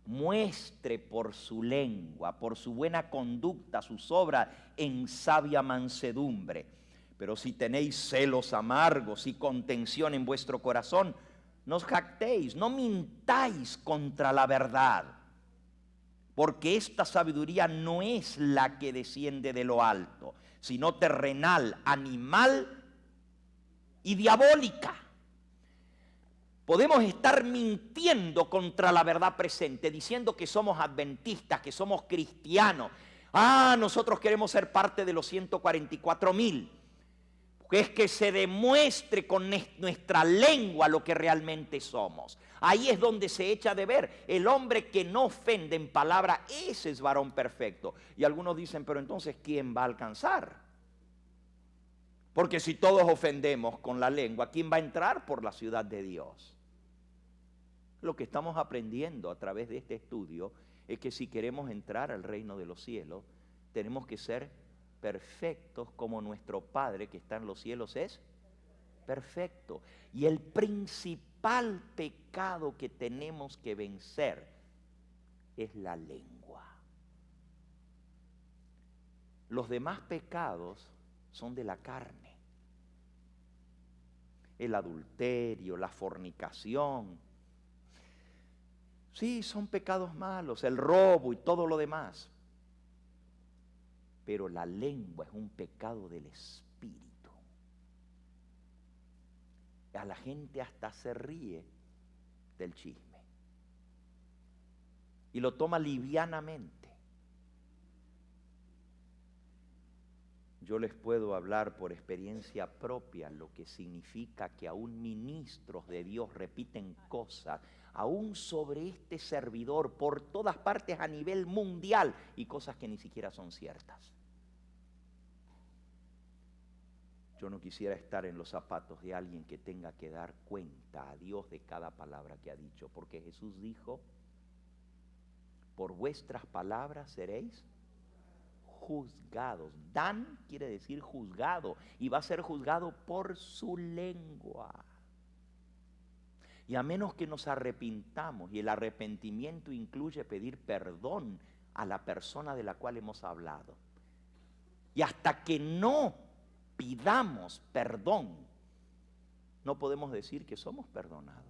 Muestre por su lengua, por su buena conducta, sus obras en sabia mansedumbre. Pero si tenéis celos amargos y contención en vuestro corazón, no os jactéis, no mintáis contra la verdad. Porque esta sabiduría no es la que desciende de lo alto, sino terrenal, animal y diabólica. Podemos estar mintiendo contra la verdad presente, diciendo que somos adventistas, que somos cristianos. Nosotros queremos ser parte de los 144,000. Es que se demuestre con nuestra lengua lo que realmente somos. Ahí es donde se echa de ver. El hombre que no ofende en palabra, ese es varón perfecto. Y algunos dicen, pero entonces, ¿quién va a alcanzar? Porque si todos ofendemos con la lengua, ¿quién va a entrar por la ciudad de Dios? Lo que estamos aprendiendo a través de este estudio es que si queremos entrar al reino de los cielos, tenemos que ser perfectos como nuestro Padre que está en los cielos es perfecto. Y el principal pecado que tenemos que vencer es la lengua. Los demás pecados son de la carne. El adulterio, la fornicación. Sí, son pecados malos, el robo y todo lo demás. Pero la lengua es un pecado del espíritu. A la gente hasta se ríe del chisme. Y lo toma livianamente. Yo les puedo hablar por experiencia propia lo que significa que aún ministros de Dios repiten cosas, aún sobre este servidor, por todas partes a nivel mundial, y cosas que ni siquiera son ciertas. Yo no quisiera estar en los zapatos de alguien que tenga que dar cuenta a Dios de cada palabra que ha dicho, porque Jesús dijo, por vuestras palabras seréis juzgados. Dan quiere decir juzgado, y va a ser juzgado por su lengua. Y a menos que nos arrepintamos, y el arrepentimiento incluye pedir perdón a la persona de la cual hemos hablado, y hasta que no pidamos perdón, no podemos decir que somos perdonados.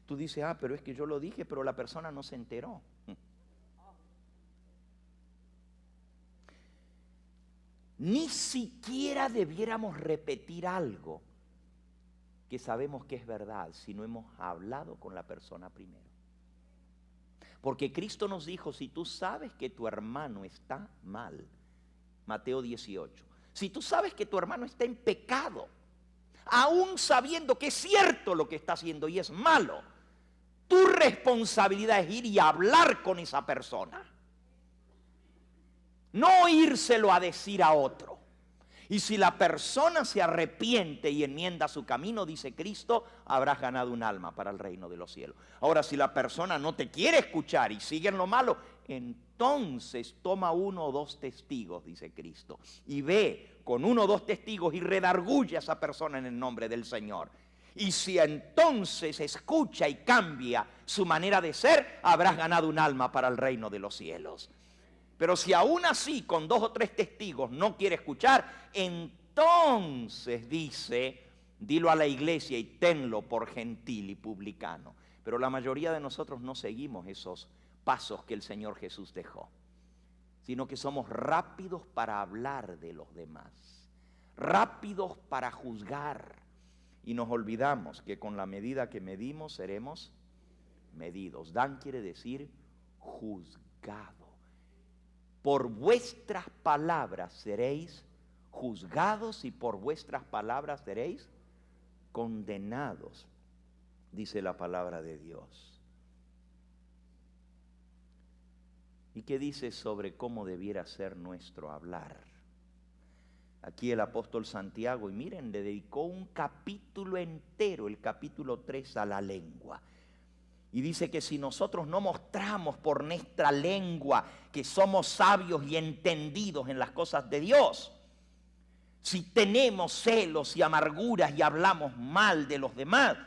Tú dices, pero es que yo lo dije, pero la persona no se enteró. Ni siquiera debiéramos repetir algo que sabemos que es verdad si no hemos hablado con la persona primero. Porque Cristo nos dijo, si tú sabes que tu hermano está mal, Mateo 18, si tú sabes que tu hermano está en pecado, aún sabiendo que es cierto lo que está haciendo y es malo, tu responsabilidad es ir y hablar con esa persona. No írselo a decir a otro. Y si la persona se arrepiente y enmienda su camino, dice Cristo, habrás ganado un alma para el reino de los cielos. Ahora, si la persona no te quiere escuchar y sigue en lo malo, entonces toma 1 o 2 testigos, dice Cristo, y ve con 1 o 2 testigos y redarguye a esa persona en el nombre del Señor. Y si entonces escucha y cambia su manera de ser, habrás ganado un alma para el reino de los cielos. Pero si aún así con 2 o 3 testigos no quiere escuchar, entonces dice, dilo a la iglesia y tenlo por gentil y publicano. Pero la mayoría de nosotros no seguimos esos pasos que el Señor Jesús dejó, sino que somos rápidos para hablar de los demás, rápidos para juzgar, y nos olvidamos que con la medida que medimos seremos medidos. Dan quiere decir juzgado. Por vuestras palabras seréis juzgados y por vuestras palabras seréis condenados, dice la palabra de Dios. ¿Y qué dice sobre cómo debiera ser nuestro hablar? Aquí el apóstol Santiago, y miren, le dedicó un capítulo entero, el capítulo 3, a la lengua. Y dice que si nosotros no mostramos por nuestra lengua que somos sabios y entendidos en las cosas de Dios, si tenemos celos y amarguras y hablamos mal de los demás,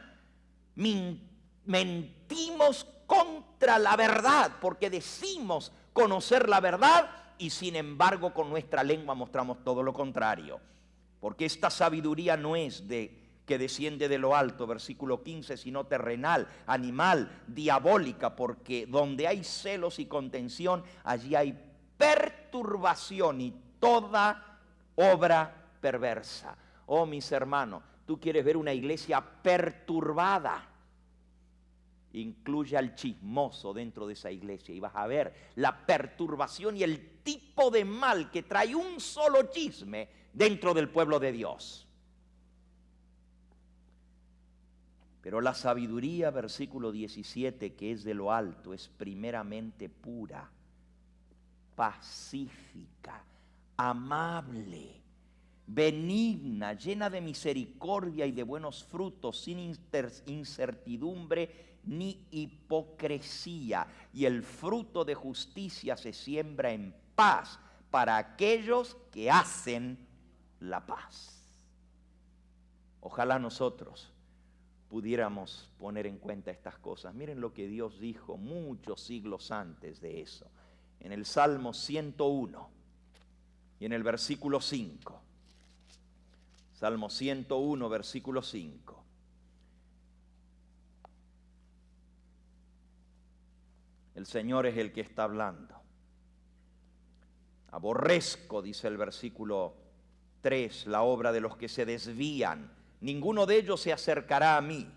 mentimos contra la verdad, porque decimos conocer la verdad y sin embargo con nuestra lengua mostramos todo lo contrario. Porque esta sabiduría no es que desciende de lo alto, versículo 15, sino terrenal, animal, diabólica, porque donde hay celos y contención, allí hay perturbación y toda obra perversa. Oh, mis hermanos, tú quieres ver una iglesia perturbada, incluye al chismoso dentro de esa iglesia y vas a ver la perturbación y el tipo de mal que trae un solo chisme dentro del pueblo de Dios. Pero la sabiduría, versículo 17, que es de lo alto, es primeramente pura, pacífica, amable, benigna, llena de misericordia y de buenos frutos, sin incertidumbre ni hipocresía. Y el fruto de justicia se siembra en paz para aquellos que hacen la paz. Ojalá nosotros pudiéramos poner en cuenta estas cosas. Miren lo que Dios dijo muchos siglos antes de eso. En el Salmo 101 y en el versículo 5. Salmo 101, versículo 5. El Señor es el que está hablando. Aborrezco, dice el versículo 3, la obra de los que se desvían. Ninguno de ellos se acercará a mí.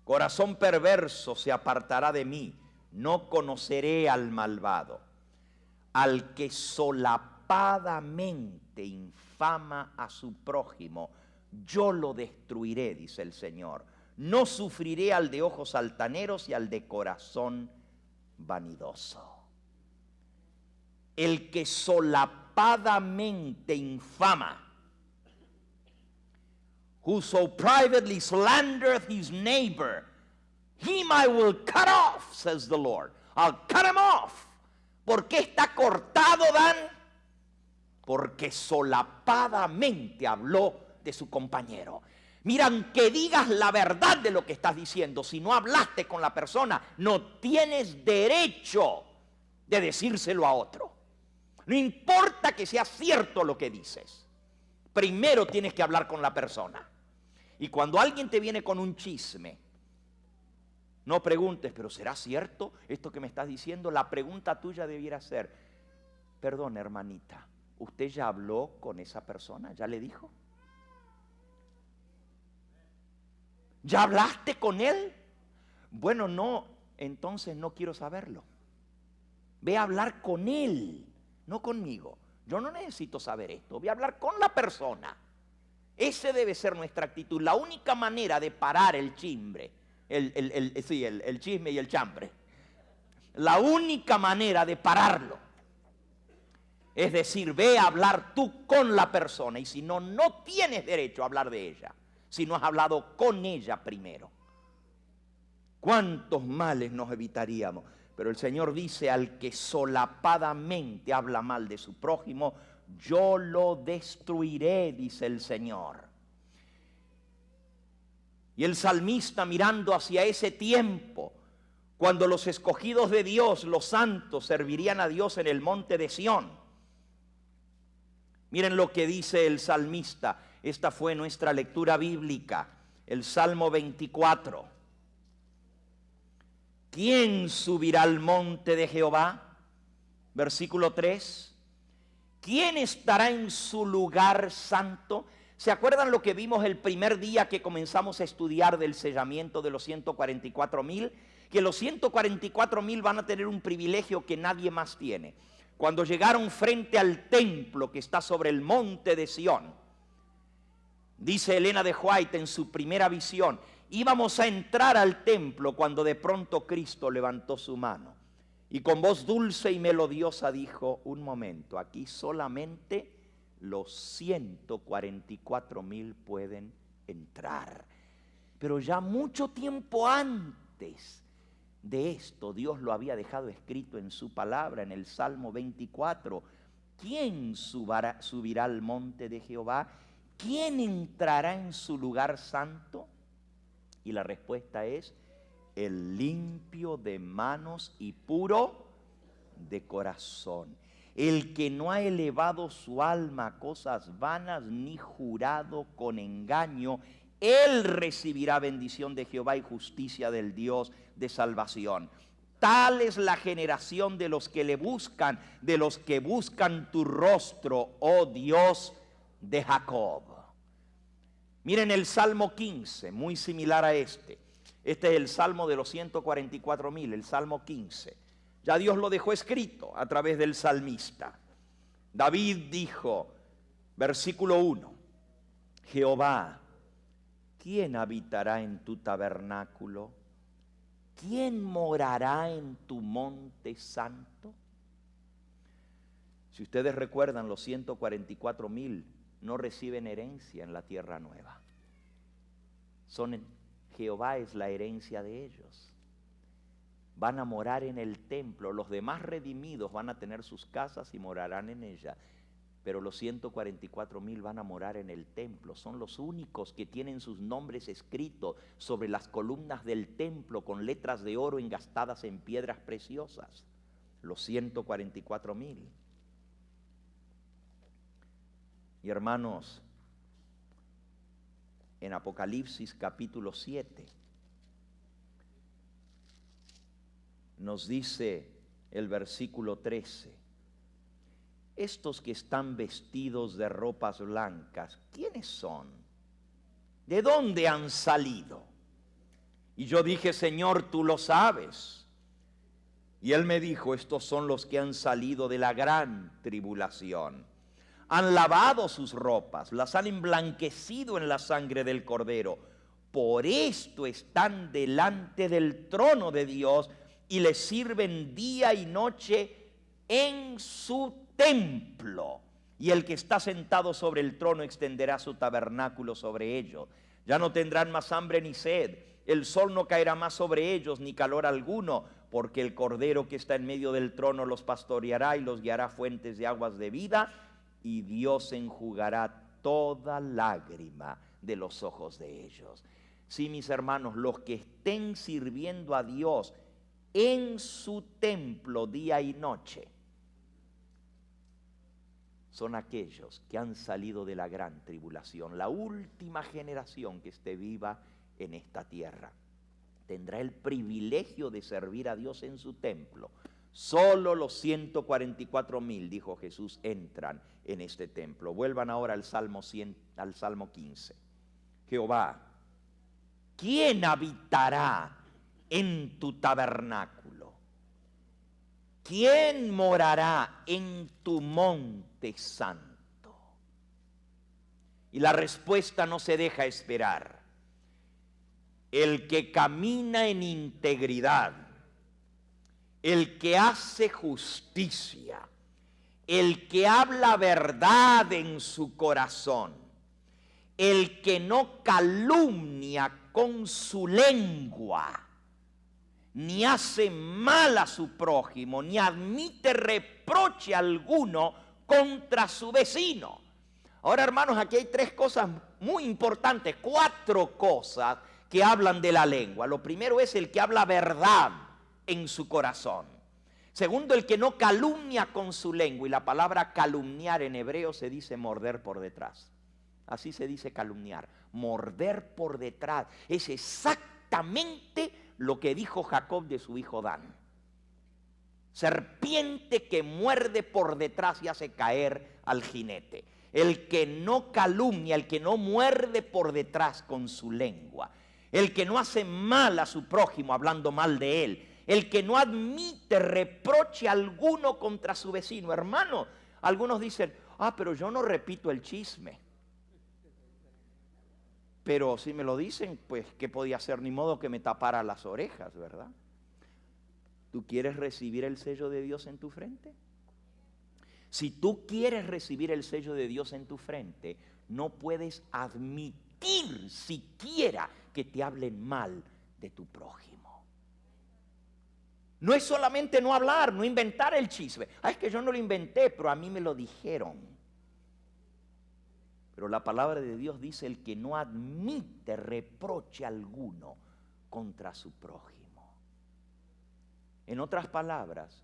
Corazón perverso se apartará de mí. No conoceré al malvado. Al que solapadamente infama a su prójimo, yo lo destruiré, dice el Señor. No sufriré al de ojos altaneros y al de corazón vanidoso. El que solapadamente infama, whoso privately slandereth his neighbor, him I will cut off, says the Lord. I'll cut him off. ¿Por qué está cortado, Dan? porque solapadamente habló de su compañero. Mira, aunque digas la verdad de lo que estás diciendo, si no hablaste con la persona, no tienes derecho de decírselo a otro. No importa que sea cierto lo que dices. Primero tienes que hablar con la persona. Y cuando alguien te viene con un chisme, no preguntes, pero ¿será cierto esto que me estás diciendo? La pregunta tuya debiera ser, perdón, hermanita, ¿usted ya habló con esa persona? ¿Ya le dijo? ¿Ya hablaste con él? Bueno, no, entonces no quiero saberlo. Ve a hablar con él, no conmigo. Yo no necesito saber esto, voy a hablar con la persona. Ese debe ser nuestra actitud. La única manera de parar el chisme, el chisme y el chambre, la única manera de pararlo es decir, ve a hablar tú con la persona. Y si no, no tienes derecho a hablar de ella si no has hablado con ella primero. ¿Cuántos males nos evitaríamos? Pero el Señor dice, al que solapadamente habla mal de su prójimo, yo lo destruiré, dice el Señor. Y el salmista, mirando hacia ese tiempo, cuando los escogidos de Dios, los santos, servirían a Dios en el monte de Sión. Miren lo que dice el salmista. Esta fue nuestra lectura bíblica, el Salmo 24. ¿Quién subirá al monte de Jehová? Versículo 3. ¿Quién estará en su lugar santo? ¿Se acuerdan lo que vimos el primer día que comenzamos a estudiar del sellamiento de los 144,000? Que los 144,000 van a tener un privilegio que nadie más tiene. Cuando llegaron frente al templo que está sobre el monte de Sión, dice Elena de White en su primera visión, íbamos a entrar al templo cuando de pronto Cristo levantó su mano y con voz dulce y melodiosa dijo, un momento, aquí solamente los 144,000 pueden entrar. Pero ya mucho tiempo antes de esto, Dios lo había dejado escrito en su palabra, en el Salmo 24. ¿Quién subirá al monte de Jehová? ¿Quién entrará en su lugar santo? Y la respuesta es, el limpio de manos y puro de corazón. El que no ha elevado su alma a cosas vanas ni jurado con engaño, él recibirá bendición de Jehová y justicia del Dios de salvación. Tal es la generación de los que le buscan, de los que buscan tu rostro, oh Dios de Jacob. Miren el Salmo 15, muy similar a este. Este es el Salmo de los 144,000, el Salmo 15. Ya Dios lo dejó escrito a través del salmista. David dijo, versículo 1, Jehová, ¿quién habitará en tu tabernáculo? ¿Quién morará en tu monte santo? Si ustedes recuerdan, los 144,000 no reciben herencia en la tierra nueva. Jehová es la herencia de ellos. Van a morar en el templo. Los demás redimidos van a tener sus casas y morarán en ella. Pero los 144,000 van a morar en el templo. Son los únicos que tienen sus nombres escritos sobre las columnas del templo con letras de oro engastadas en piedras preciosas. Los 144,000. Y hermanos, en Apocalipsis capítulo 7 nos dice el versículo 13, estos que están vestidos de ropas blancas, ¿quiénes son? ¿De dónde han salido? Y yo dije, Señor, tú lo sabes. Y él me dijo, estos son los que han salido de la gran tribulación. Han lavado sus ropas, las han emblanquecido en la sangre del Cordero. Por esto están delante del trono de Dios y le sirven día y noche en su templo. Y el que está sentado sobre el trono extenderá su tabernáculo sobre ellos. Ya no tendrán más hambre ni sed. El sol no caerá más sobre ellos, ni calor alguno, porque el Cordero que está en medio del trono los pastoreará y los guiará a fuentes de aguas de vida, y Dios enjugará toda lágrima de los ojos de ellos. Sí, mis hermanos, los que estén sirviendo a Dios en su templo día y noche son aquellos que han salido de la gran tribulación. La última generación que esté viva en esta tierra tendrá el privilegio de servir a Dios en su templo. Solo los 144,000, dijo Jesús, entran en este templo. Vuelvan ahora al Salmo 15. Jehová, ¿quién habitará en tu tabernáculo? ¿Quién morará en tu monte santo? Y la respuesta no se deja esperar. El que camina en integridad, el que hace justicia, el que habla verdad en su corazón, el que no calumnia con su lengua, ni hace mal a su prójimo, ni admite reproche alguno contra su vecino. Ahora, hermanos, aquí hay 3 cosas muy importantes, 4 cosas que hablan de la lengua. Lo primero es el que habla verdad en su corazón. Segundo, el que no calumnia con su lengua, y la palabra calumniar en hebreo se dice morder por detrás. Así se dice calumniar, morder por detrás. Es exactamente lo que dijo Jacob de su hijo Dan. Serpiente que muerde por detrás y hace caer al jinete. El que no calumnia, el que no muerde por detrás con su lengua, el que no hace mal a su prójimo hablando mal de él, el que no admite reproche alguno contra su vecino. Hermano, algunos dicen, pero yo no repito el chisme. Pero si me lo dicen, pues, ¿qué podía hacer? Ni modo que me tapara las orejas, ¿verdad? ¿Tú quieres recibir el sello de Dios en tu frente? Si tú quieres recibir el sello de Dios en tu frente, no puedes admitir siquiera que te hablen mal de tu prójimo. No es solamente no hablar, no inventar el chisme. Es que yo no lo inventé, pero a mí me lo dijeron. Pero la palabra de Dios dice: el que no admite reproche alguno contra su prójimo. En otras palabras,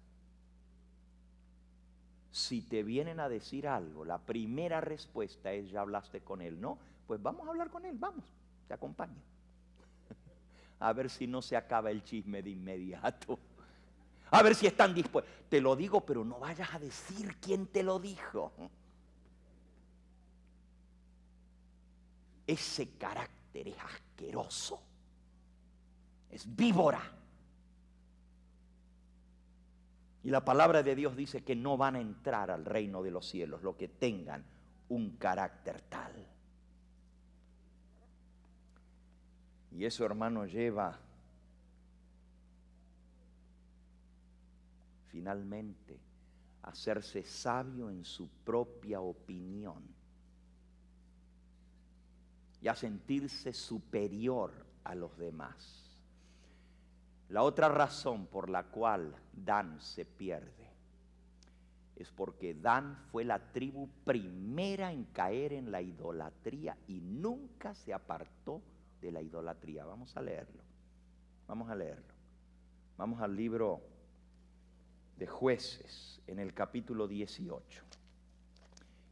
si te vienen a decir algo, la primera respuesta es: ¿ya hablaste con él? No, pues vamos a hablar con él, vamos, te acompaño. A ver si no se acaba el chisme de inmediato. A ver si están dispuestos. Te lo digo, pero no vayas a decir quién te lo dijo. Ese carácter es asqueroso, es víbora. Y la palabra de Dios dice que no van a entrar al reino de los cielos los que tengan un carácter tal. Y eso, hermano, lleva finalmente a hacerse sabio en su propia opinión y a sentirse superior a los demás. La otra razón por la cual Dan se pierde es porque Dan fue la tribu primera en caer en la idolatría y nunca se apartó de la idolatría. Vamos a leerlo. Vamos al libro de Jueces, en el capítulo 18.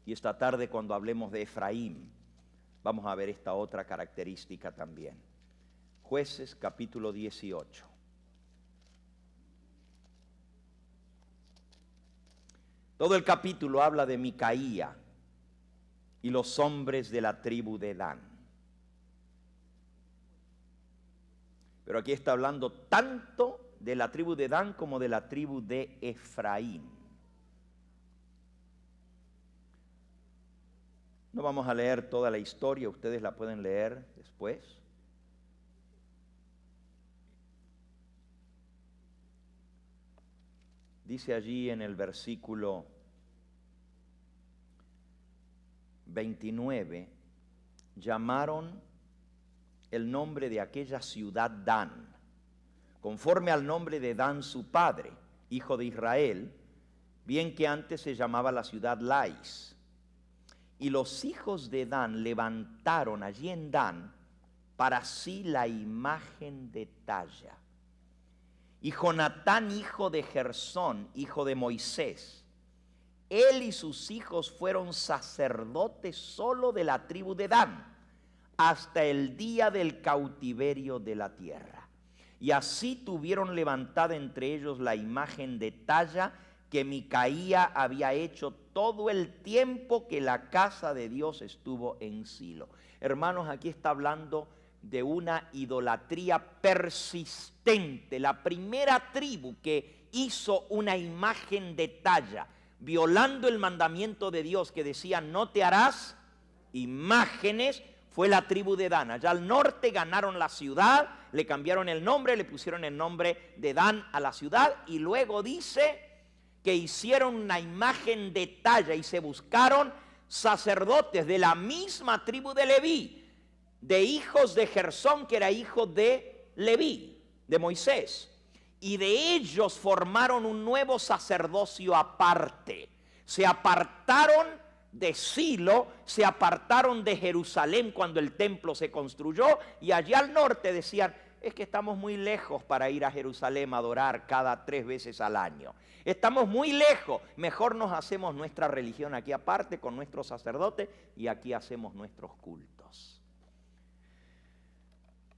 Y esta tarde, cuando hablemos de Efraín, vamos a ver esta otra característica también. Jueces, capítulo 18. Todo el capítulo habla de Micaía y los hombres de la tribu de Dan. Pero aquí está hablando tanto de la tribu de Dan como de la tribu de Efraín. No vamos a leer toda la historia, ustedes la pueden leer después. Dice allí en el versículo 29, llamaron el nombre de aquella ciudad Dan, conforme al nombre de Dan su padre, hijo de Israel, bien que antes se llamaba la ciudad Lais. Y los hijos de Dan levantaron allí en Dan para sí la imagen de talla. Y Jonatán, hijo de Gersón, hijo de Moisés, él y sus hijos fueron sacerdotes solo de la tribu de Dan, hasta el día del cautiverio de la tierra. Y así tuvieron levantada entre ellos la imagen de talla que Micaía había hecho todo el tiempo que la casa de Dios estuvo en Silo. Hermanos, aquí está hablando de una idolatría persistente. La primera tribu que hizo una imagen de talla, violando el mandamiento de Dios que decía no te harás imágenes, fue la tribu de Dan. Allá al norte ganaron la ciudad, le cambiaron el nombre, le pusieron el nombre de Dan a la ciudad, y luego dice que hicieron una imagen de talla y se buscaron sacerdotes de la misma tribu de Leví, de hijos de Gersón, que era hijo de Leví, de Moisés, y de ellos formaron un nuevo sacerdocio aparte. Se apartaron de Silo, se apartaron de Jerusalén cuando el templo se construyó, y allá al norte decían, es que estamos muy lejos para ir a Jerusalén a adorar cada 3 veces al año. Estamos muy lejos, mejor nos hacemos nuestra religión aquí aparte con nuestros sacerdotes y aquí hacemos nuestros cultos.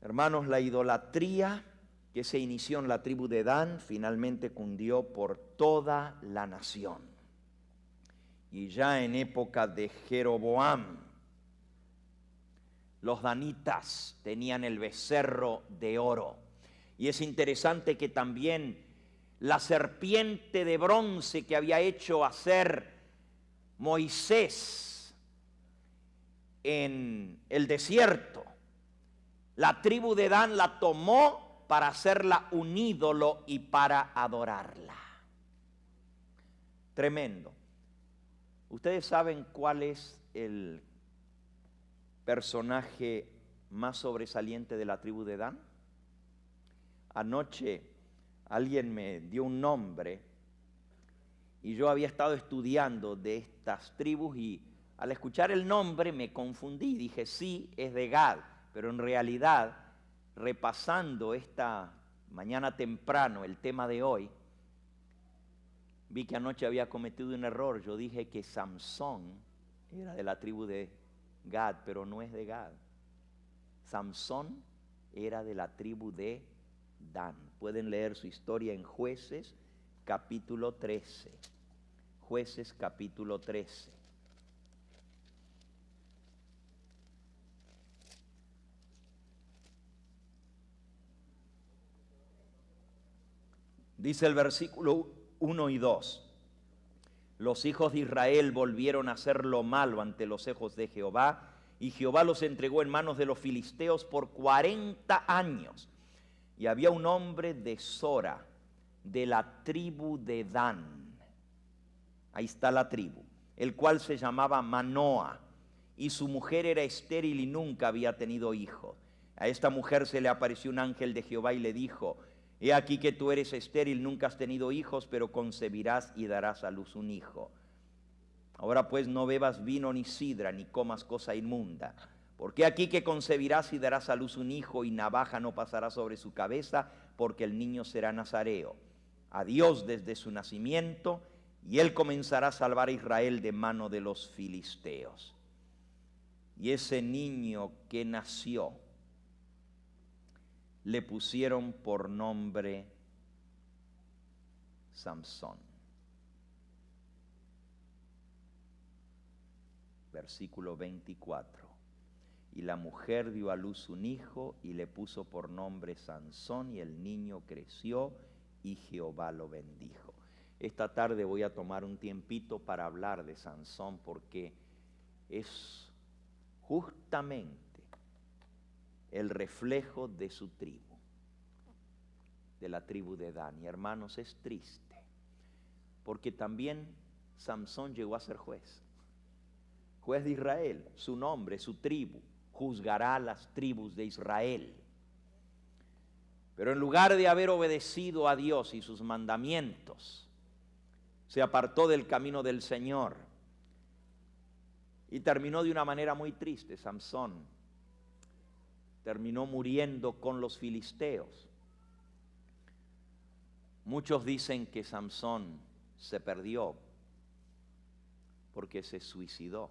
Hermanos, la idolatría que se inició en la tribu de Dan finalmente cundió por toda la nación. Y ya en época de Jeroboam, los danitas tenían el becerro de oro. Y es interesante que también la serpiente de bronce que había hecho hacer Moisés en el desierto, la tribu de Dan la tomó para hacerla un ídolo y para adorarla. Tremendo. ¿Ustedes saben cuál es el personaje más sobresaliente de la tribu de Dan? Anoche alguien me dio un nombre y yo había estado estudiando de estas tribus y al escuchar el nombre me confundí. Dije, sí, es de Gad, pero en realidad, repasando esta mañana temprano el tema de hoy, vi que anoche había cometido un error. Yo dije que Samsón era de la tribu de Gad, pero no es de Gad. Samsón era de la tribu de Dan. Pueden leer su historia en Jueces capítulo 13. Jueces capítulo 13. Dice el versículo 1 y 2. Los hijos de Israel volvieron a hacer lo malo ante los ojos de Jehová, y Jehová los entregó en manos de los filisteos por 40 años. Y había un hombre de Sora, de la tribu de Dan. Ahí está la tribu, el cual se llamaba Manoa, y su mujer era estéril y nunca había tenido hijo. A esta mujer se le apareció un ángel de Jehová y le dijo, he aquí que tú eres estéril, nunca has tenido hijos, pero concebirás y darás a luz un hijo. Ahora pues no bebas vino ni sidra, ni comas cosa inmunda, porque aquí que concebirás y darás a luz un hijo, y navaja no pasará sobre su cabeza, porque el niño será nazareo a Dios desde su nacimiento, y él comenzará a salvar a Israel de mano de los filisteos. Y ese niño que nació, le pusieron por nombre Samsón. Versículo 24. Y la mujer dio a luz un hijo y le puso por nombre Sansón, y el niño creció y Jehová lo bendijo. Esta tarde voy a tomar un tiempito para hablar de Sansón, porque es justamente el reflejo de su tribu, de la tribu de Dan. Y hermanos, es triste, porque también Samsón llegó a ser juez de Israel. Su nombre, su tribu, juzgará a las tribus de Israel. Pero en lugar de haber obedecido a Dios y sus mandamientos, se apartó del camino del Señor. Y terminó de una manera muy triste. Samsón terminó muriendo con los filisteos. Muchos dicen que Samsón se perdió porque se suicidó.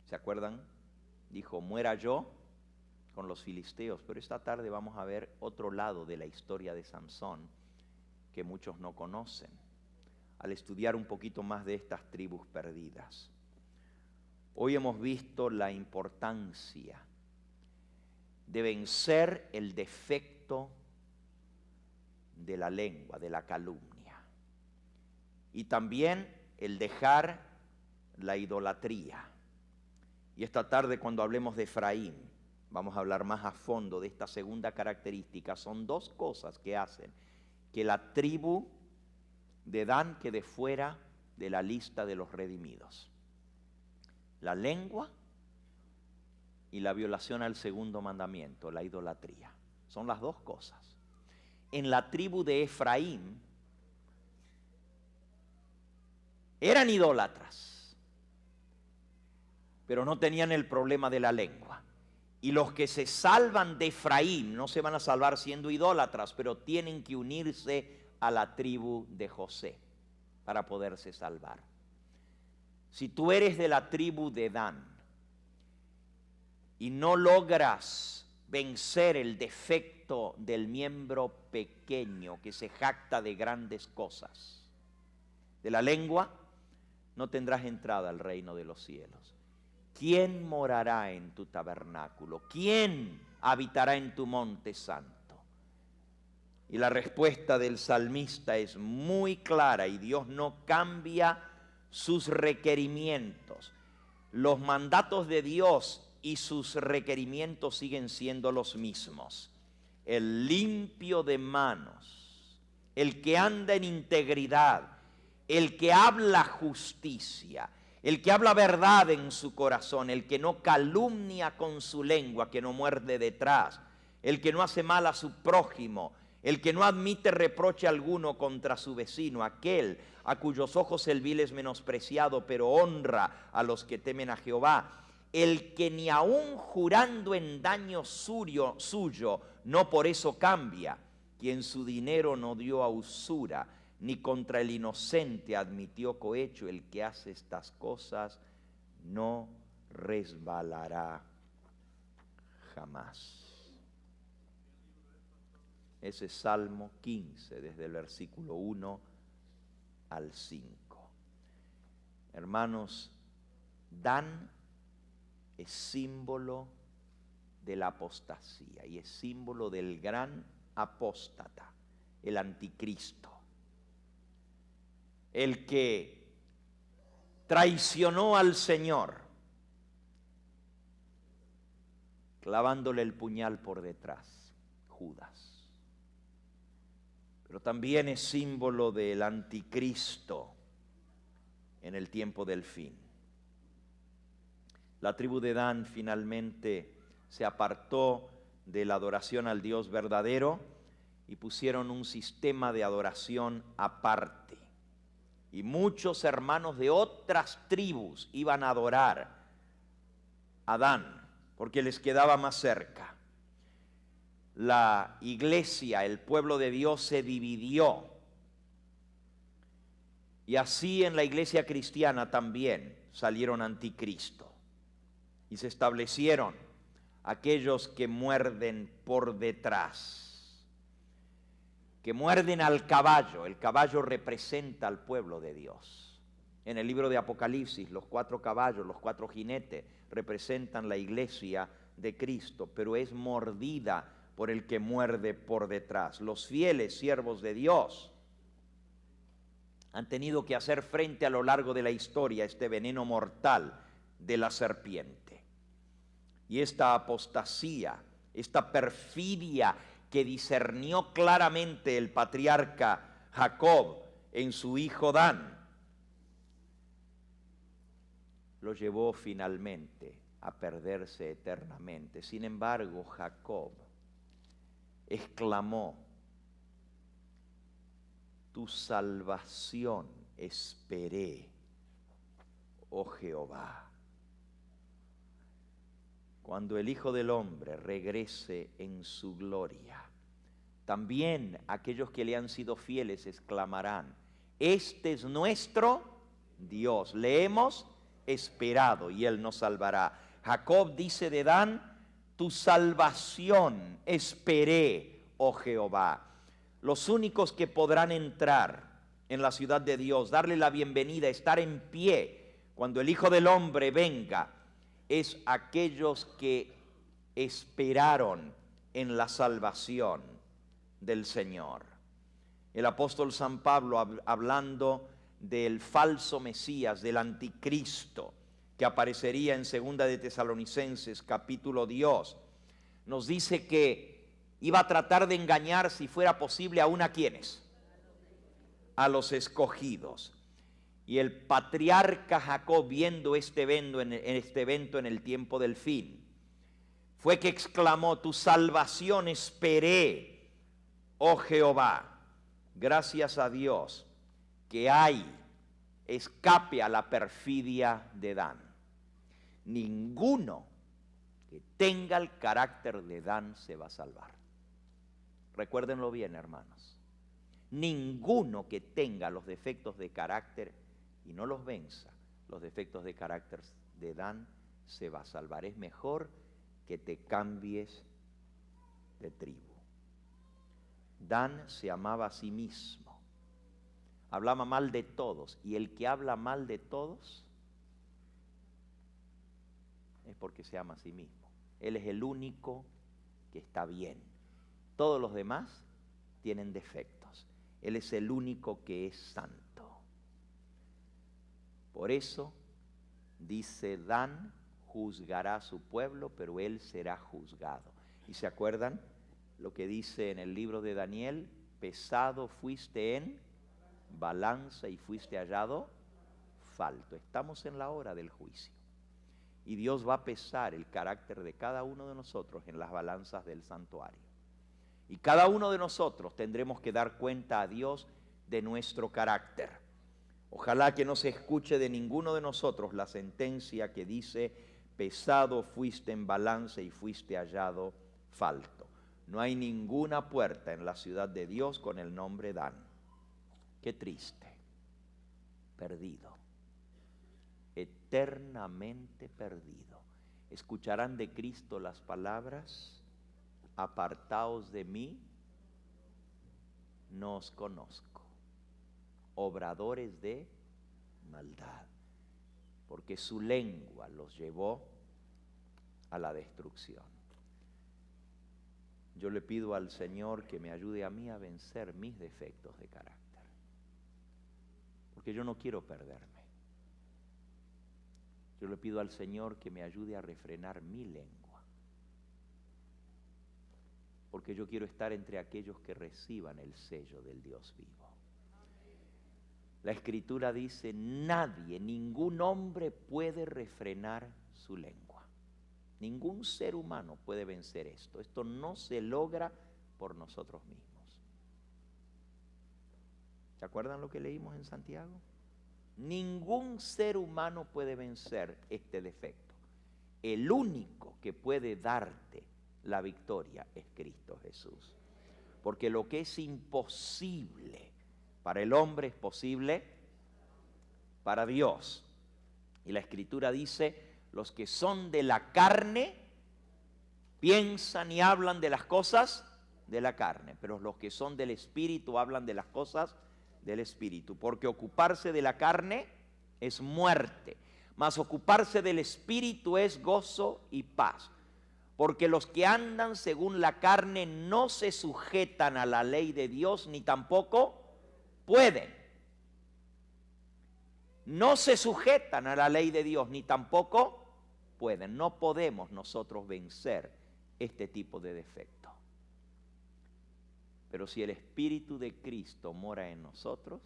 ¿Se acuerdan? Dijo, muera yo con los filisteos. Pero esta tarde vamos a ver otro lado de la historia de Samsón que muchos no conocen, al estudiar un poquito más de estas tribus perdidas. Hoy hemos visto la importancia de vencer el defecto de la lengua, de la calumnia, y también el dejar la idolatría. Y esta tarde, cuando hablemos de Efraín, vamos a hablar más a fondo de esta segunda característica. Son dos cosas que hacen que la tribu de Dan quede fuera de la lista de los redimidos: la lengua y la violación al segundo mandamiento, la idolatría. Son las dos cosas. En la tribu de Efraín eran idólatras, pero no tenían el problema de la lengua. Y los que se salvan de Efraín no se van a salvar siendo idólatras, pero tienen que unirse a la tribu de José para poderse salvar. Si tú eres de la tribu de Dan y no logras vencer el defecto del miembro pequeño que se jacta de grandes cosas, de la lengua, no tendrás entrada al reino de los cielos. ¿Quién morará en tu tabernáculo? ¿Quién habitará en tu monte santo? Y la respuesta del salmista es muy clara, y Dios no cambia sus requerimientos. Los mandatos de Dios y sus requerimientos siguen siendo los mismos. El limpio de manos, el que anda en integridad, el que habla justicia, el que habla verdad en su corazón, el que no calumnia con su lengua, que no muerde detrás, el que no hace mal a su prójimo, el que no admite reproche alguno contra su vecino, aquel a cuyos ojos el vil es menospreciado, pero honra a los que temen a Jehová, el que ni aun jurando en daño suyo no por eso cambia, quien su dinero no dio a usura, ni contra el inocente admitió cohecho, el que hace estas cosas no resbalará jamás. Ese es Salmo 15, desde el versículo 1 al 5. Hermanos, Dan es símbolo de la apostasía y es símbolo del gran apóstata, el anticristo, el que traicionó al Señor clavándole el puñal por detrás, Judas. Pero también es símbolo del anticristo en el tiempo del fin. La tribu de Dan finalmente se apartó de la adoración al Dios verdadero y pusieron un sistema de adoración aparte. Y muchos hermanos de otras tribus iban a adorar a Dan porque les quedaba más cerca. La iglesia, el pueblo de Dios, se dividió. Y así en la iglesia cristiana también salieron anticristo. Y se establecieron aquellos que muerden por detrás, que muerden al caballo. El caballo representa al pueblo de Dios. En el libro de Apocalipsis, los 4 caballos, los 4 jinetes, representan la iglesia de Cristo, pero es mordida por el que muerde por detrás. Los fieles siervos de Dios han tenido que hacer frente a lo largo de la historia a este veneno mortal de la serpiente. Y esta apostasía, esta perfidia que discernió claramente el patriarca Jacob en su hijo Dan, lo llevó finalmente a perderse eternamente. Sin embargo, Jacob exclamó: tu salvación esperé, oh Jehová. cuando el Hijo del Hombre regrese en su gloria, también aquellos que le han sido fieles exclamarán: este es nuestro Dios, le hemos esperado y Él nos salvará. Jacob dice de Dan: tu salvación esperé, oh Jehová. Los únicos que podrán entrar en la ciudad de Dios, darle la bienvenida, estar en pie cuando el Hijo del Hombre venga, es aquellos que esperaron en la salvación del Señor. El apóstol San Pablo, hablando del falso Mesías, del anticristo, que aparecería en 2 de Tesalonicenses capítulo 2, nos dice que iba a tratar de engañar, si fuera posible, aún a quienes, a los escogidos. Y el patriarca Jacob, viendo este evento en el tiempo del fin, fue que exclamó: tu salvación esperé, oh Jehová. Gracias a Dios que hay escape a la perfidia de Dan. Ninguno que tenga el carácter de Dan se va a salvar. Recuérdenlo bien, hermanos. Ninguno que tenga los defectos de carácter y no los venza, los defectos de carácter de Dan, se va a salvar. Es mejor que te cambies de tribu. Dan se amaba a sí mismo, hablaba mal de todos, y el que habla mal de todos es porque se ama a sí mismo. Él es el único que está bien. Todos los demás tienen defectos. Él es el único que es santo. Por eso dice Dan: juzgará a su pueblo, pero él será juzgado. ¿Y se acuerdan lo que dice en el libro de Daniel? Pesado fuiste en balanza y fuiste hallado falto. Estamos en la hora del juicio. Y Dios va a pesar el carácter de cada uno de nosotros en las balanzas del santuario. Y cada uno de nosotros tendremos que dar cuenta a Dios de nuestro carácter. Ojalá que no se escuche de ninguno de nosotros la sentencia que dice: pesado fuiste en balanza y fuiste hallado falto. No hay ninguna puerta en la ciudad de Dios con el nombre Dan. Qué triste. Perdido. Eternamente perdido. Escucharán de Cristo las palabras: apartaos de mí, no os conozco, obradores de maldad, porque su lengua los llevó a la destrucción. Yo le pido al Señor que me ayude a mí a vencer mis defectos de carácter, porque yo no quiero perderme. Yo le pido al Señor que me ayude a refrenar mi lengua, porque yo quiero estar entre aquellos que reciban el sello del Dios vivo. La Escritura dice: nadie, ningún hombre puede refrenar su lengua. Ningún ser humano puede vencer esto. Esto no se logra por nosotros mismos. ¿Se acuerdan lo que leímos en Santiago? Ningún ser humano puede vencer este defecto. El único que puede darte la victoria es Cristo Jesús. Porque lo que es imposible para el hombre es posible para Dios. Y la Escritura dice: los que son de la carne piensan y hablan de las cosas de la carne, pero los que son del Espíritu hablan de las cosas del Espíritu. Porque ocuparse de la carne es muerte, mas ocuparse del Espíritu es gozo y paz. Porque los que andan según la carne no se sujetan a la ley de Dios, ni tampoco pueden. No se sujetan a la ley de Dios, ni tampoco pueden. No podemos nosotros vencer este tipo de defecto. Pero si el Espíritu de Cristo mora en nosotros,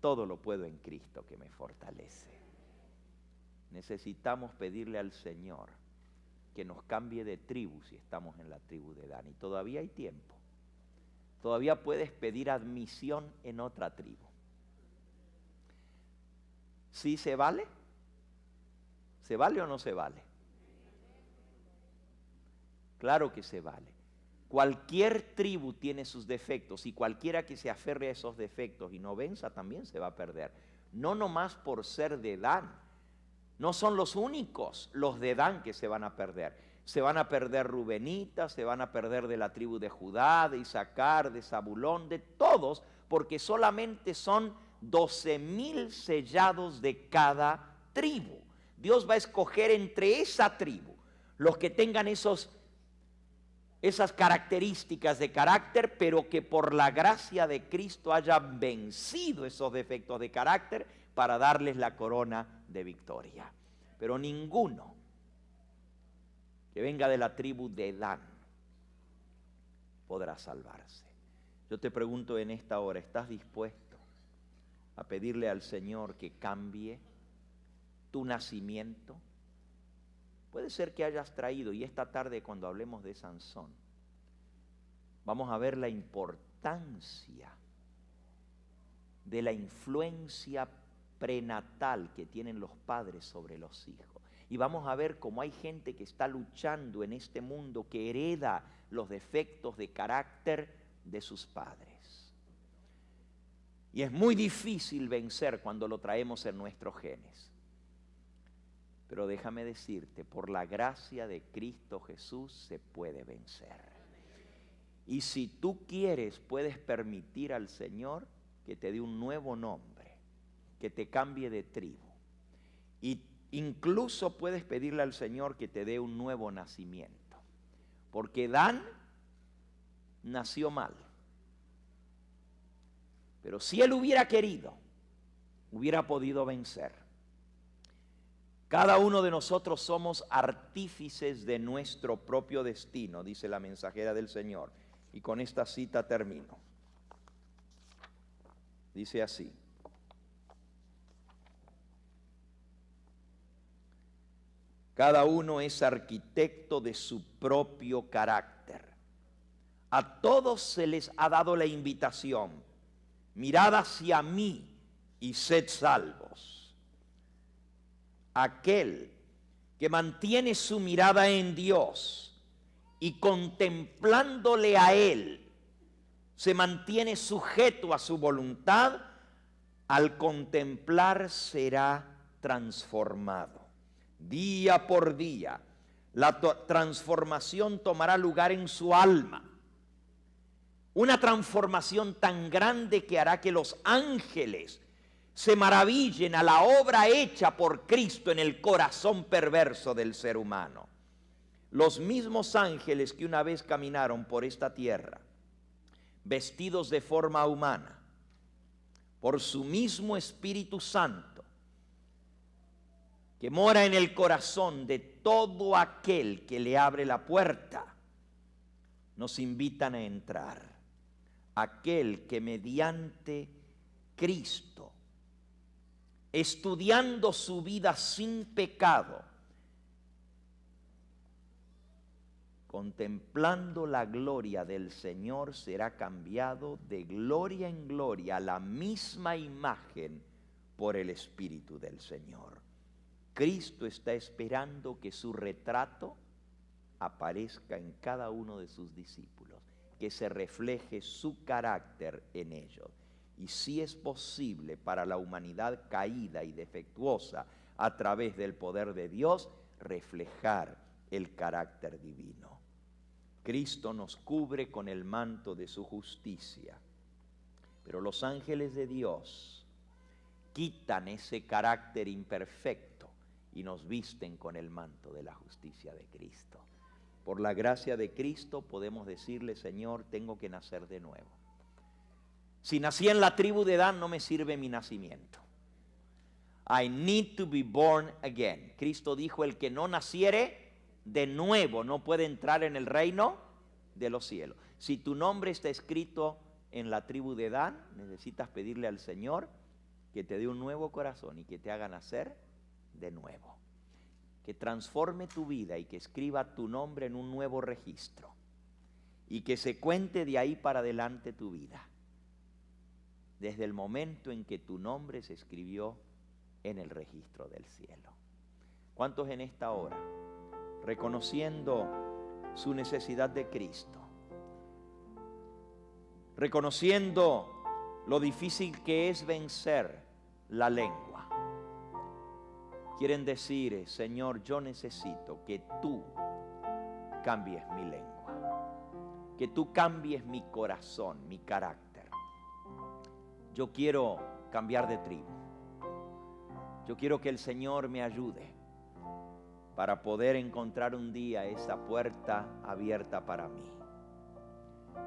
todo lo puedo en Cristo que me fortalece. Necesitamos pedirle al Señor que nos cambie de tribu si estamos en la tribu de Dan. Y todavía hay tiempo. Todavía puedes pedir admisión en otra tribu. ¿Sí se vale? ¿Se vale o no se vale? Claro que se vale. Cualquier tribu tiene sus defectos y cualquiera que se aferre a esos defectos y no venza también se va a perder. No nomás por ser de Dan. No son los únicos los de Dan que se van a perder. Se van a perder rubenitas, se van a perder de la tribu de Judá, de Isaacar, de Zabulón, de todos, porque solamente son 12,000 sellados de cada tribu. Dios va a escoger entre esa tribu los que tengan esas características de carácter, pero que por la gracia de Cristo hayan vencido esos defectos de carácter para darles la corona de victoria. Pero ninguno que venga de la tribu de Dan podrá salvarse. Yo te pregunto en esta hora, ¿estás dispuesto a pedirle al Señor que cambie tu nacimiento? Puede ser que hayas traído, y esta tarde cuando hablemos de Sansón, vamos a ver la importancia de la influencia prenatal que tienen los padres sobre los hijos. Y vamos a ver cómo hay gente que está luchando en este mundo, que hereda los defectos de carácter de sus padres. Y es muy difícil vencer cuando lo traemos en nuestros genes. Pero déjame decirte, por la gracia de Cristo Jesús se puede vencer. Y si tú quieres, puedes permitir al Señor que te dé un nuevo nombre, que te cambie de tribu. Y incluso puedes pedirle al Señor que te dé un nuevo nacimiento. Porque Dan nació mal. Pero si él hubiera querido, hubiera podido vencer. Cada uno de nosotros somos artífices de nuestro propio destino, dice la mensajera del Señor. Y con esta cita termino. Dice así: cada uno es arquitecto de su propio carácter. A todos se les ha dado la invitación: mirad hacia mí y sed salvos. Aquel que mantiene su mirada en Dios y contemplándole a Él, se mantiene sujeto a su voluntad, al contemplar será transformado. Día por día, la transformación tomará lugar en su alma. Una transformación tan grande que hará que los ángeles se maravillen a la obra hecha por Cristo en el corazón perverso del ser humano. Los mismos ángeles que una vez caminaron por esta tierra, vestidos de forma humana, por su mismo Espíritu Santo, que mora en el corazón de todo aquel que le abre la puerta, nos invitan a entrar. Aquel que mediante Cristo, estudiando su vida sin pecado, contemplando la gloria del Señor, será cambiado de gloria en gloria a la misma imagen por el Espíritu del Señor. Cristo está esperando que su retrato aparezca en cada uno de sus discípulos, que se refleje su carácter en ellos. Y si es posible para la humanidad caída y defectuosa, a través del poder de Dios, reflejar el carácter divino. Cristo nos cubre con el manto de su justicia, pero los ángeles de Dios quitan ese carácter imperfecto y nos visten con el manto de la justicia de Cristo. Por la gracia de Cristo podemos decirle: Señor, tengo que nacer de nuevo. Si nací en la tribu de Dan, no me sirve mi nacimiento. I need to be born again. Cristo dijo: el que no naciere de nuevo no puede entrar en el reino de los cielos. Si tu nombre está escrito en la tribu de Dan, necesitas pedirle al Señor que te dé un nuevo corazón y que te haga nacer de nuevo. Que transforme tu vida y que escriba tu nombre en un nuevo registro. Y que se cuente de ahí para adelante tu vida, desde el momento en que tu nombre se escribió en el registro del cielo. ¿Cuántos en esta hora, reconociendo su necesidad de Cristo, reconociendo lo difícil que es vencer la lengua. Quieren decir: Señor, yo necesito que tú cambies mi lengua, que tú cambies mi corazón, mi carácter. Yo quiero cambiar de tribu. Yo quiero que el Señor me ayude para poder encontrar un día esa puerta abierta para mí.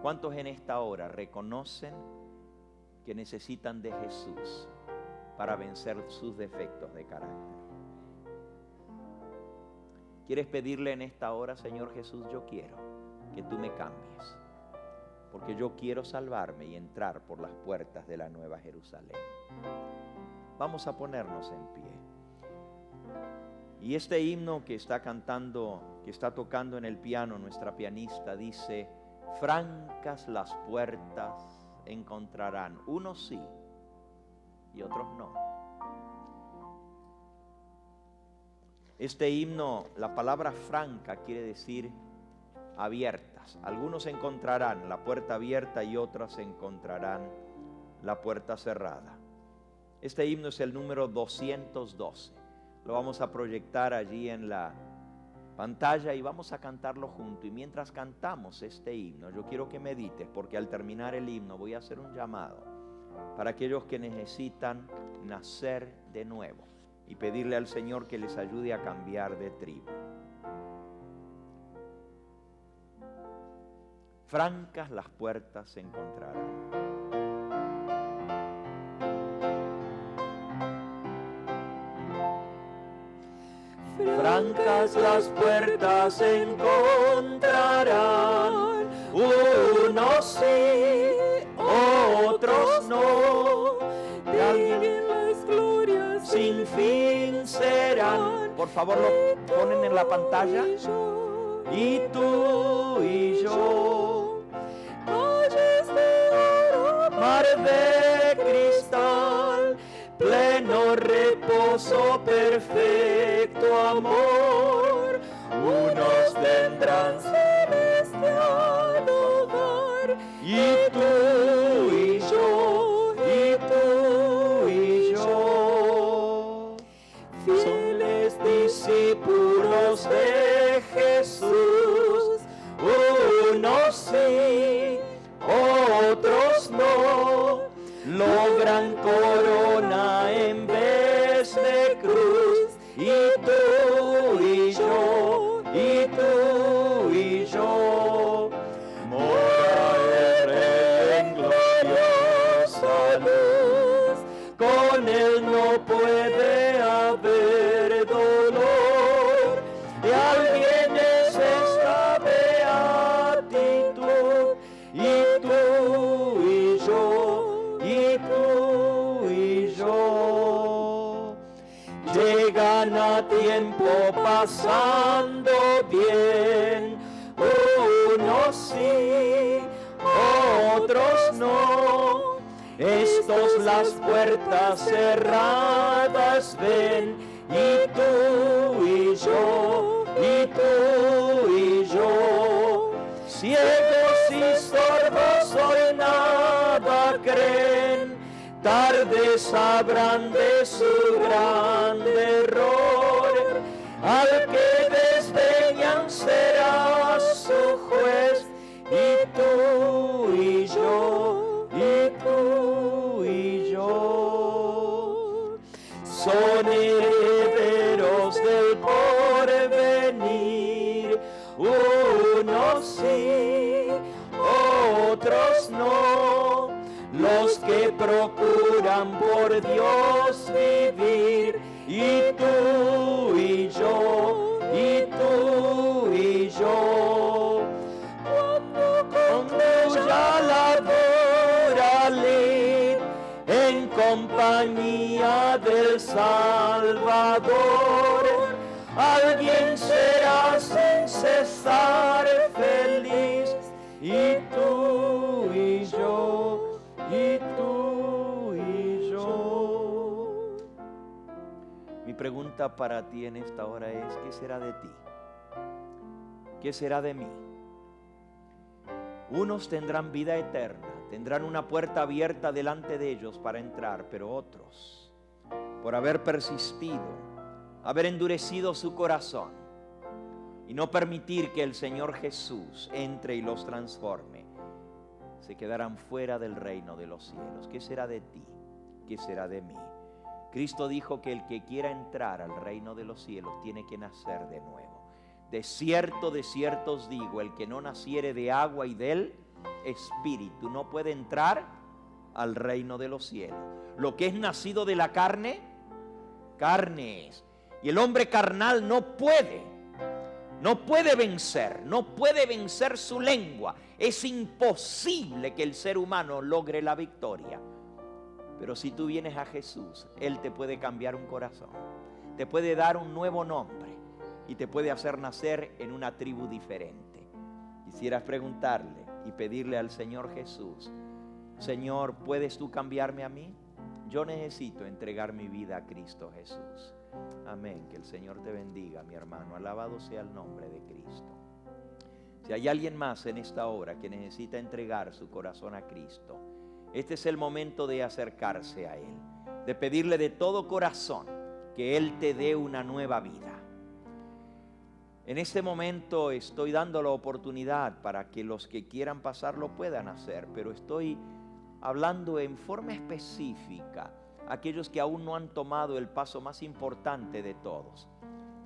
¿Cuántos en esta hora reconocen que necesitan de Jesús para vencer sus defectos de carácter? ¿Quieres pedirle en esta hora: Señor Jesús, yo quiero que tú me cambies, porque yo quiero salvarme y entrar por las puertas de la Nueva Jerusalén? Vamos a ponernos en pie. Y este himno que está cantando, que está tocando en el piano nuestra pianista, dice: francas las puertas encontrarán, unos sí y otros no. Este himno, la palabra franca quiere decir abiertas. Algunos encontrarán la puerta abierta y otros encontrarán la puerta cerrada. Este himno es el número 212. Lo vamos a proyectar allí en la pantalla y vamos a cantarlo junto. Y mientras cantamos este himno, yo quiero que medites, porque al terminar el himno voy a hacer un llamado para aquellos que necesitan nacer de nuevo y pedirle al Señor que les ayude a cambiar de tribu. Francas las puertas se encontrarán. Francas las puertas encontrarán, unos sí, otros no. De alguien las glorias sin fin serán. Por favor, lo ponen en la pantalla. Y tú y yo, calles de oro, mar de cristal, pleno reposo, perfecto amor. Unos tendrán celestial hogar, y tú y yo, y tú y yo, fieles discípulos de Jesús, unos sí, otros no, logran corona en vez de cruz. Y tú y yo, y tú y yo, mora el Rey en gloriosa luz. Con él no puede haber dolor, y alguien es esta beatitud. Y tú y yo, y tú y yo, llegan a tiempo pasando bien, unos sí, otros no. Estos las puertas cerradas ven, y tú y yo, y tú y yo, ciegos y sordos hoy nada creen, tarde sabrán de su gran error. Al que desdeñan será su juez, y tú y yo, y tú y yo, son herederos del porvenir, unos sí, otros no, los que procuran por Dios vivir. Y tú y yo, y tú y yo, cuando ya la lid en compañía del Salvador, alguien será sin cesar feliz. Y tú y yo, y tú y yo. Mi pregunta para ti en esta hora es: ¿qué será de ti? ¿qué será de mí? Unos tendrán vida eterna, tendrán una puerta abierta delante de ellos para entrar, pero otros, por haber persistido, haber endurecido su corazón y no permitir que el Señor Jesús entre y los transforme, se quedarán fuera del reino de los cielos. ¿Qué será de ti? ¿Qué será de mí? Cristo dijo que el que quiera entrar al reino de los cielos tiene que nacer de nuevo. De cierto os digo, el que no naciere de agua y del Espíritu no puede entrar al reino de los cielos. Lo que es nacido de la carne, carne es. Y el hombre carnal no puede vencer su lengua. Es imposible que el ser humano logre la victoria. Pero si tú vienes a Jesús, Él te puede cambiar un corazón, te puede dar un nuevo nombre y te puede hacer nacer en una tribu diferente. Quisieras preguntarle y pedirle al Señor Jesús: Señor, ¿puedes tú cambiarme a mí? Yo necesito entregar mi vida a Cristo Jesús. Amén. Que el Señor te bendiga, mi hermano. Alabado sea el nombre de Cristo. Si hay alguien más en esta hora que necesita entregar su corazón a Cristo, este es el momento de acercarse a Él, de pedirle de todo corazón que Él te dé una nueva vida. En este momento estoy dando la oportunidad para que los que quieran pasarlo puedan hacer, pero estoy hablando en forma específica a aquellos que aún no han tomado el paso más importante de todos,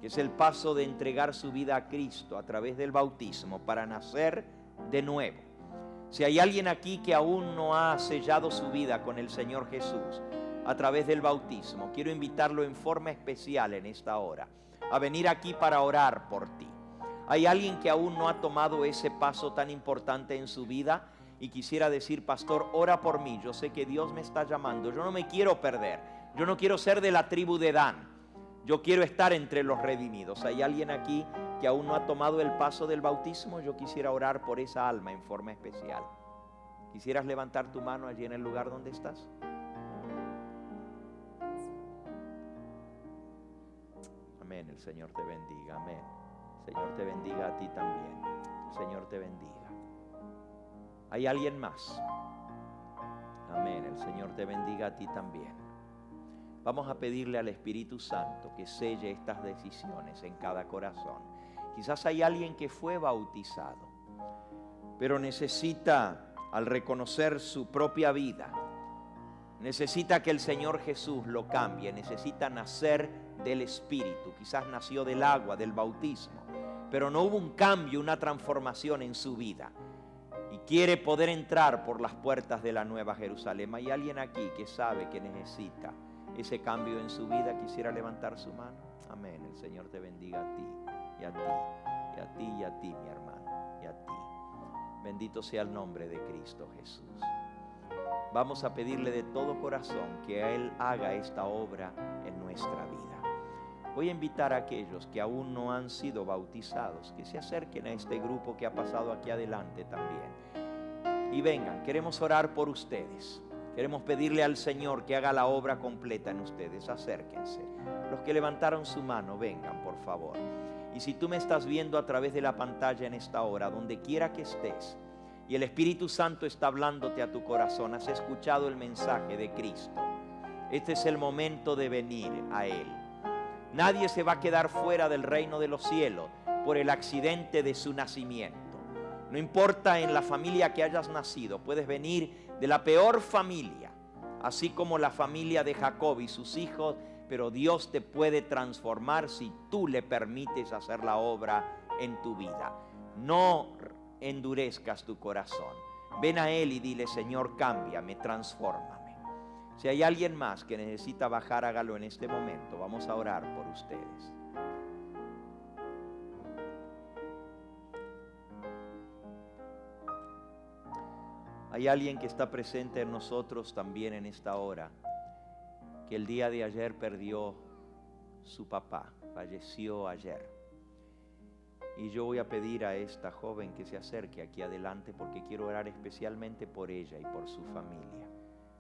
que es el paso de entregar su vida a Cristo a través del bautismo para nacer de nuevo. Si hay alguien aquí que aún no ha sellado su vida con el Señor Jesús a través del bautismo, quiero invitarlo en forma especial en esta hora a venir aquí para orar por ti. Hay alguien que aún no ha tomado ese paso tan importante en su vida y quisiera decir: pastor, ora por mí, yo sé que Dios me está llamando, yo no me quiero perder, yo no quiero ser de la tribu de Dan, yo quiero estar entre los redimidos. Hay alguien aquí que aún no ha tomado el paso del bautismo. Yo quisiera orar por esa alma en forma especial. ¿Quisieras levantar tu mano allí en el lugar donde estás? Amén. El Señor te bendiga. Amén. El Señor te bendiga a ti también. El Señor te bendiga. ¿Hay alguien más? Amén. El Señor te bendiga a ti también. Vamos a pedirle al Espíritu Santo que selle estas decisiones en cada corazón. Quizás hay alguien que fue bautizado, pero necesita, al reconocer su propia vida, necesita que el Señor Jesús lo cambie, necesita nacer del Espíritu. Quizás nació del agua, del bautismo, pero no hubo un cambio, una transformación en su vida. Y quiere poder entrar por las puertas de la Nueva Jerusalén. ¿Hay alguien aquí que sabe que necesita ese cambio en su vida? Quisiera levantar su mano. Amén. El Señor te bendiga a ti, y a ti, y a ti, y a ti, mi hermano, y a ti. Bendito sea el nombre de Cristo Jesús. Vamos a pedirle de todo corazón que Él haga esta obra en nuestra vida. Voy a invitar a aquellos que aún no han sido bautizados, que se acerquen a este grupo que ha pasado aquí adelante también. Y vengan, queremos orar por ustedes. Queremos pedirle al Señor que haga la obra completa en ustedes. Acérquense. Los que levantaron su mano, vengan, por favor. Y si tú me estás viendo a través de la pantalla en esta hora, donde quiera que estés, y el Espíritu Santo está hablándote a tu corazón, has escuchado el mensaje de Cristo, este es el momento de venir a Él. Nadie se va a quedar fuera del reino de los cielos por el accidente de su nacimiento. No importa en la familia que hayas nacido, puedes venir de la peor familia, así como la familia de Jacob y sus hijos, pero Dios te puede transformar si tú le permites hacer la obra en tu vida. No endurezcas tu corazón. Ven a Él y dile: Señor, cámbiame, transfórmame. Si hay alguien más que necesita bajar, hágalo en este momento. Vamos a orar por ustedes. Hay alguien que está presente en nosotros también en esta hora, que el día de ayer perdió su papá, falleció ayer. Y yo voy a pedir a esta joven que se acerque aquí adelante, porque quiero orar especialmente por ella y por su familia.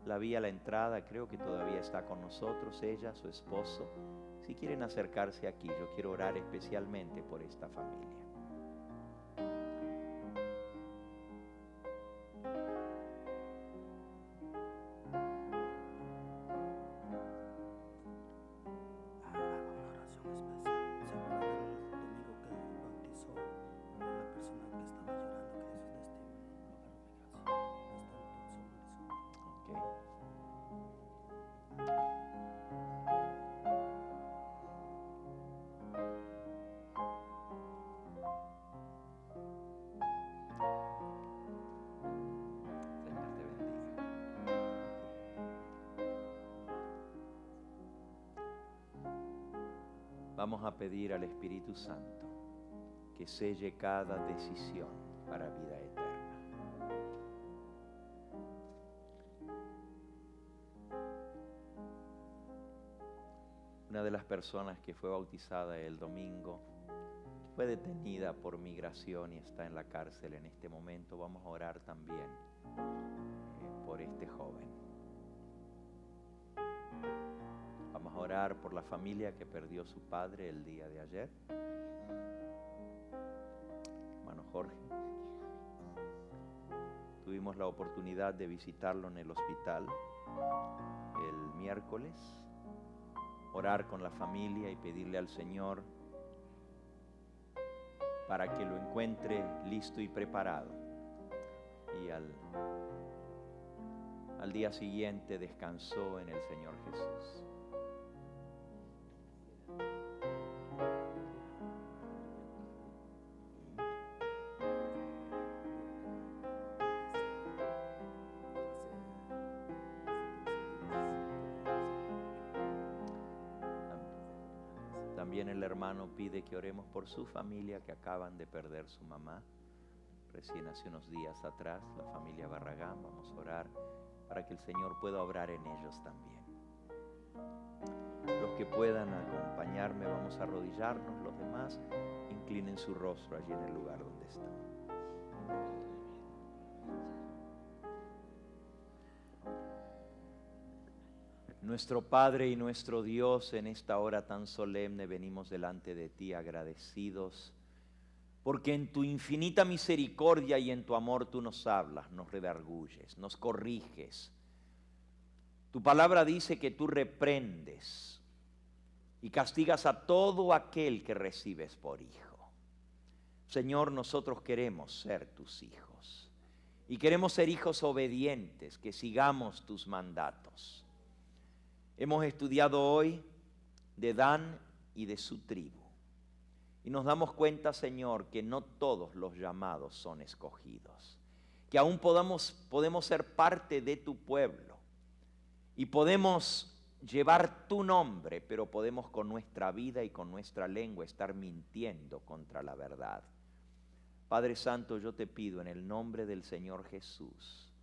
La vi a la entrada, creo que todavía está con nosotros, ella, su esposo. Si quieren acercarse aquí, yo quiero orar especialmente por esta familia. Vamos a pedir al Espíritu Santo que selle cada decisión para vida eterna. Una de las personas que fue bautizada el domingo fue detenida por migración y está en la cárcel en este momento. Vamos a orar también por este joven. Vamos a orar por la familia que perdió su padre el día de ayer. Hermano Jorge, tuvimos la oportunidad de visitarlo en el hospital el miércoles, orar con la familia y pedirle al Señor para que lo encuentre listo y preparado. Y al día siguiente descansó en el Señor Jesús. También el hermano pide que oremos por su familia que acaban de perder su mamá recién hace unos días atrás, la familia Barragán. Vamos a orar para que el Señor pueda obrar en ellos también. Los que puedan acompañarme, vamos a arrodillarnos. Los demás, inclinen su rostro allí en el lugar donde están. Nuestro Padre y nuestro Dios, en esta hora tan solemne venimos delante de ti agradecidos, porque en tu infinita misericordia y en tu amor tú nos hablas, nos redarguyes, nos corriges. Tu palabra dice que tú reprendes y castigas a todo aquel que recibes por hijo. Señor, nosotros queremos ser tus hijos y queremos ser hijos obedientes, que sigamos tus mandatos. Hemos estudiado hoy de Dan y de su tribu. Y nos damos cuenta, Señor, que no todos los llamados son escogidos. Que aún podemos ser parte de tu pueblo. Y podemos llevar tu nombre, pero podemos con nuestra vida y con nuestra lengua estar mintiendo contra la verdad. Padre Santo, yo te pido en el nombre del Señor Jesús,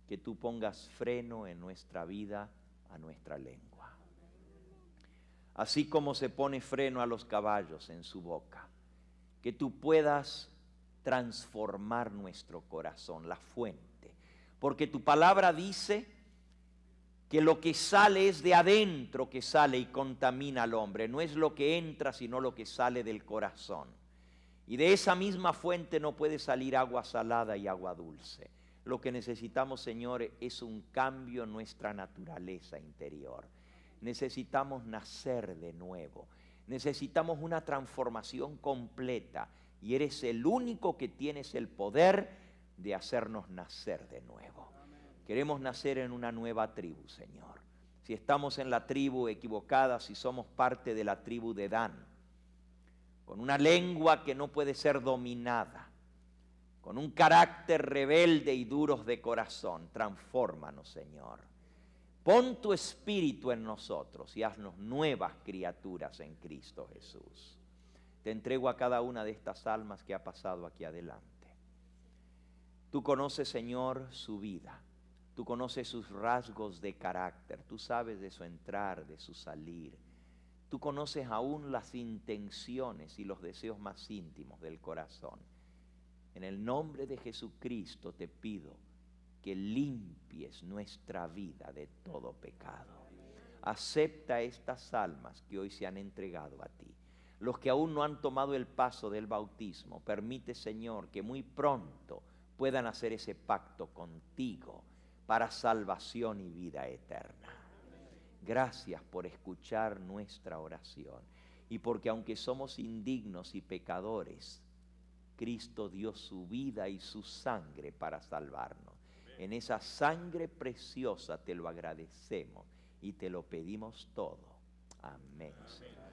que tú pongas freno en nuestra vida a nuestra lengua. Así como se pone freno a los caballos en su boca, que tú puedas transformar nuestro corazón, la fuente. Porque tu palabra dice que lo que sale es de adentro que sale y contamina al hombre. No es lo que entra, sino lo que sale del corazón. Y de esa misma fuente no puede salir agua salada y agua dulce. Lo que necesitamos, Señor, es un cambio en nuestra naturaleza interior. Necesitamos nacer de nuevo. Necesitamos una transformación completa. Y eres el único que tienes el poder de hacernos nacer de nuevo. Queremos nacer en una nueva tribu, Señor. Si estamos en la tribu equivocada, si somos parte de la tribu de Dan, con una lengua que no puede ser dominada, con un carácter rebelde y duros de corazón, transfórmanos, Señor. Pon tu espíritu en nosotros y haznos nuevas criaturas en Cristo Jesús. Te entrego a cada una de estas almas que ha pasado aquí adelante. Tú conoces, Señor, su vida. Tú conoces sus rasgos de carácter. Tú sabes de su entrar, de su salir. Tú conoces aún las intenciones y los deseos más íntimos del corazón. En el nombre de Jesucristo te pido que limpies nuestra vida de todo pecado. Acepta estas almas que hoy se han entregado a ti. Los que aún no han tomado el paso del bautismo, permite, Señor, que muy pronto puedan hacer ese pacto contigo para salvación y vida eterna. Gracias por escuchar nuestra oración y porque aunque somos indignos y pecadores, Cristo dio su vida y su sangre para salvarnos. En esa sangre preciosa te lo agradecemos y te lo pedimos todo. Amén, Señor.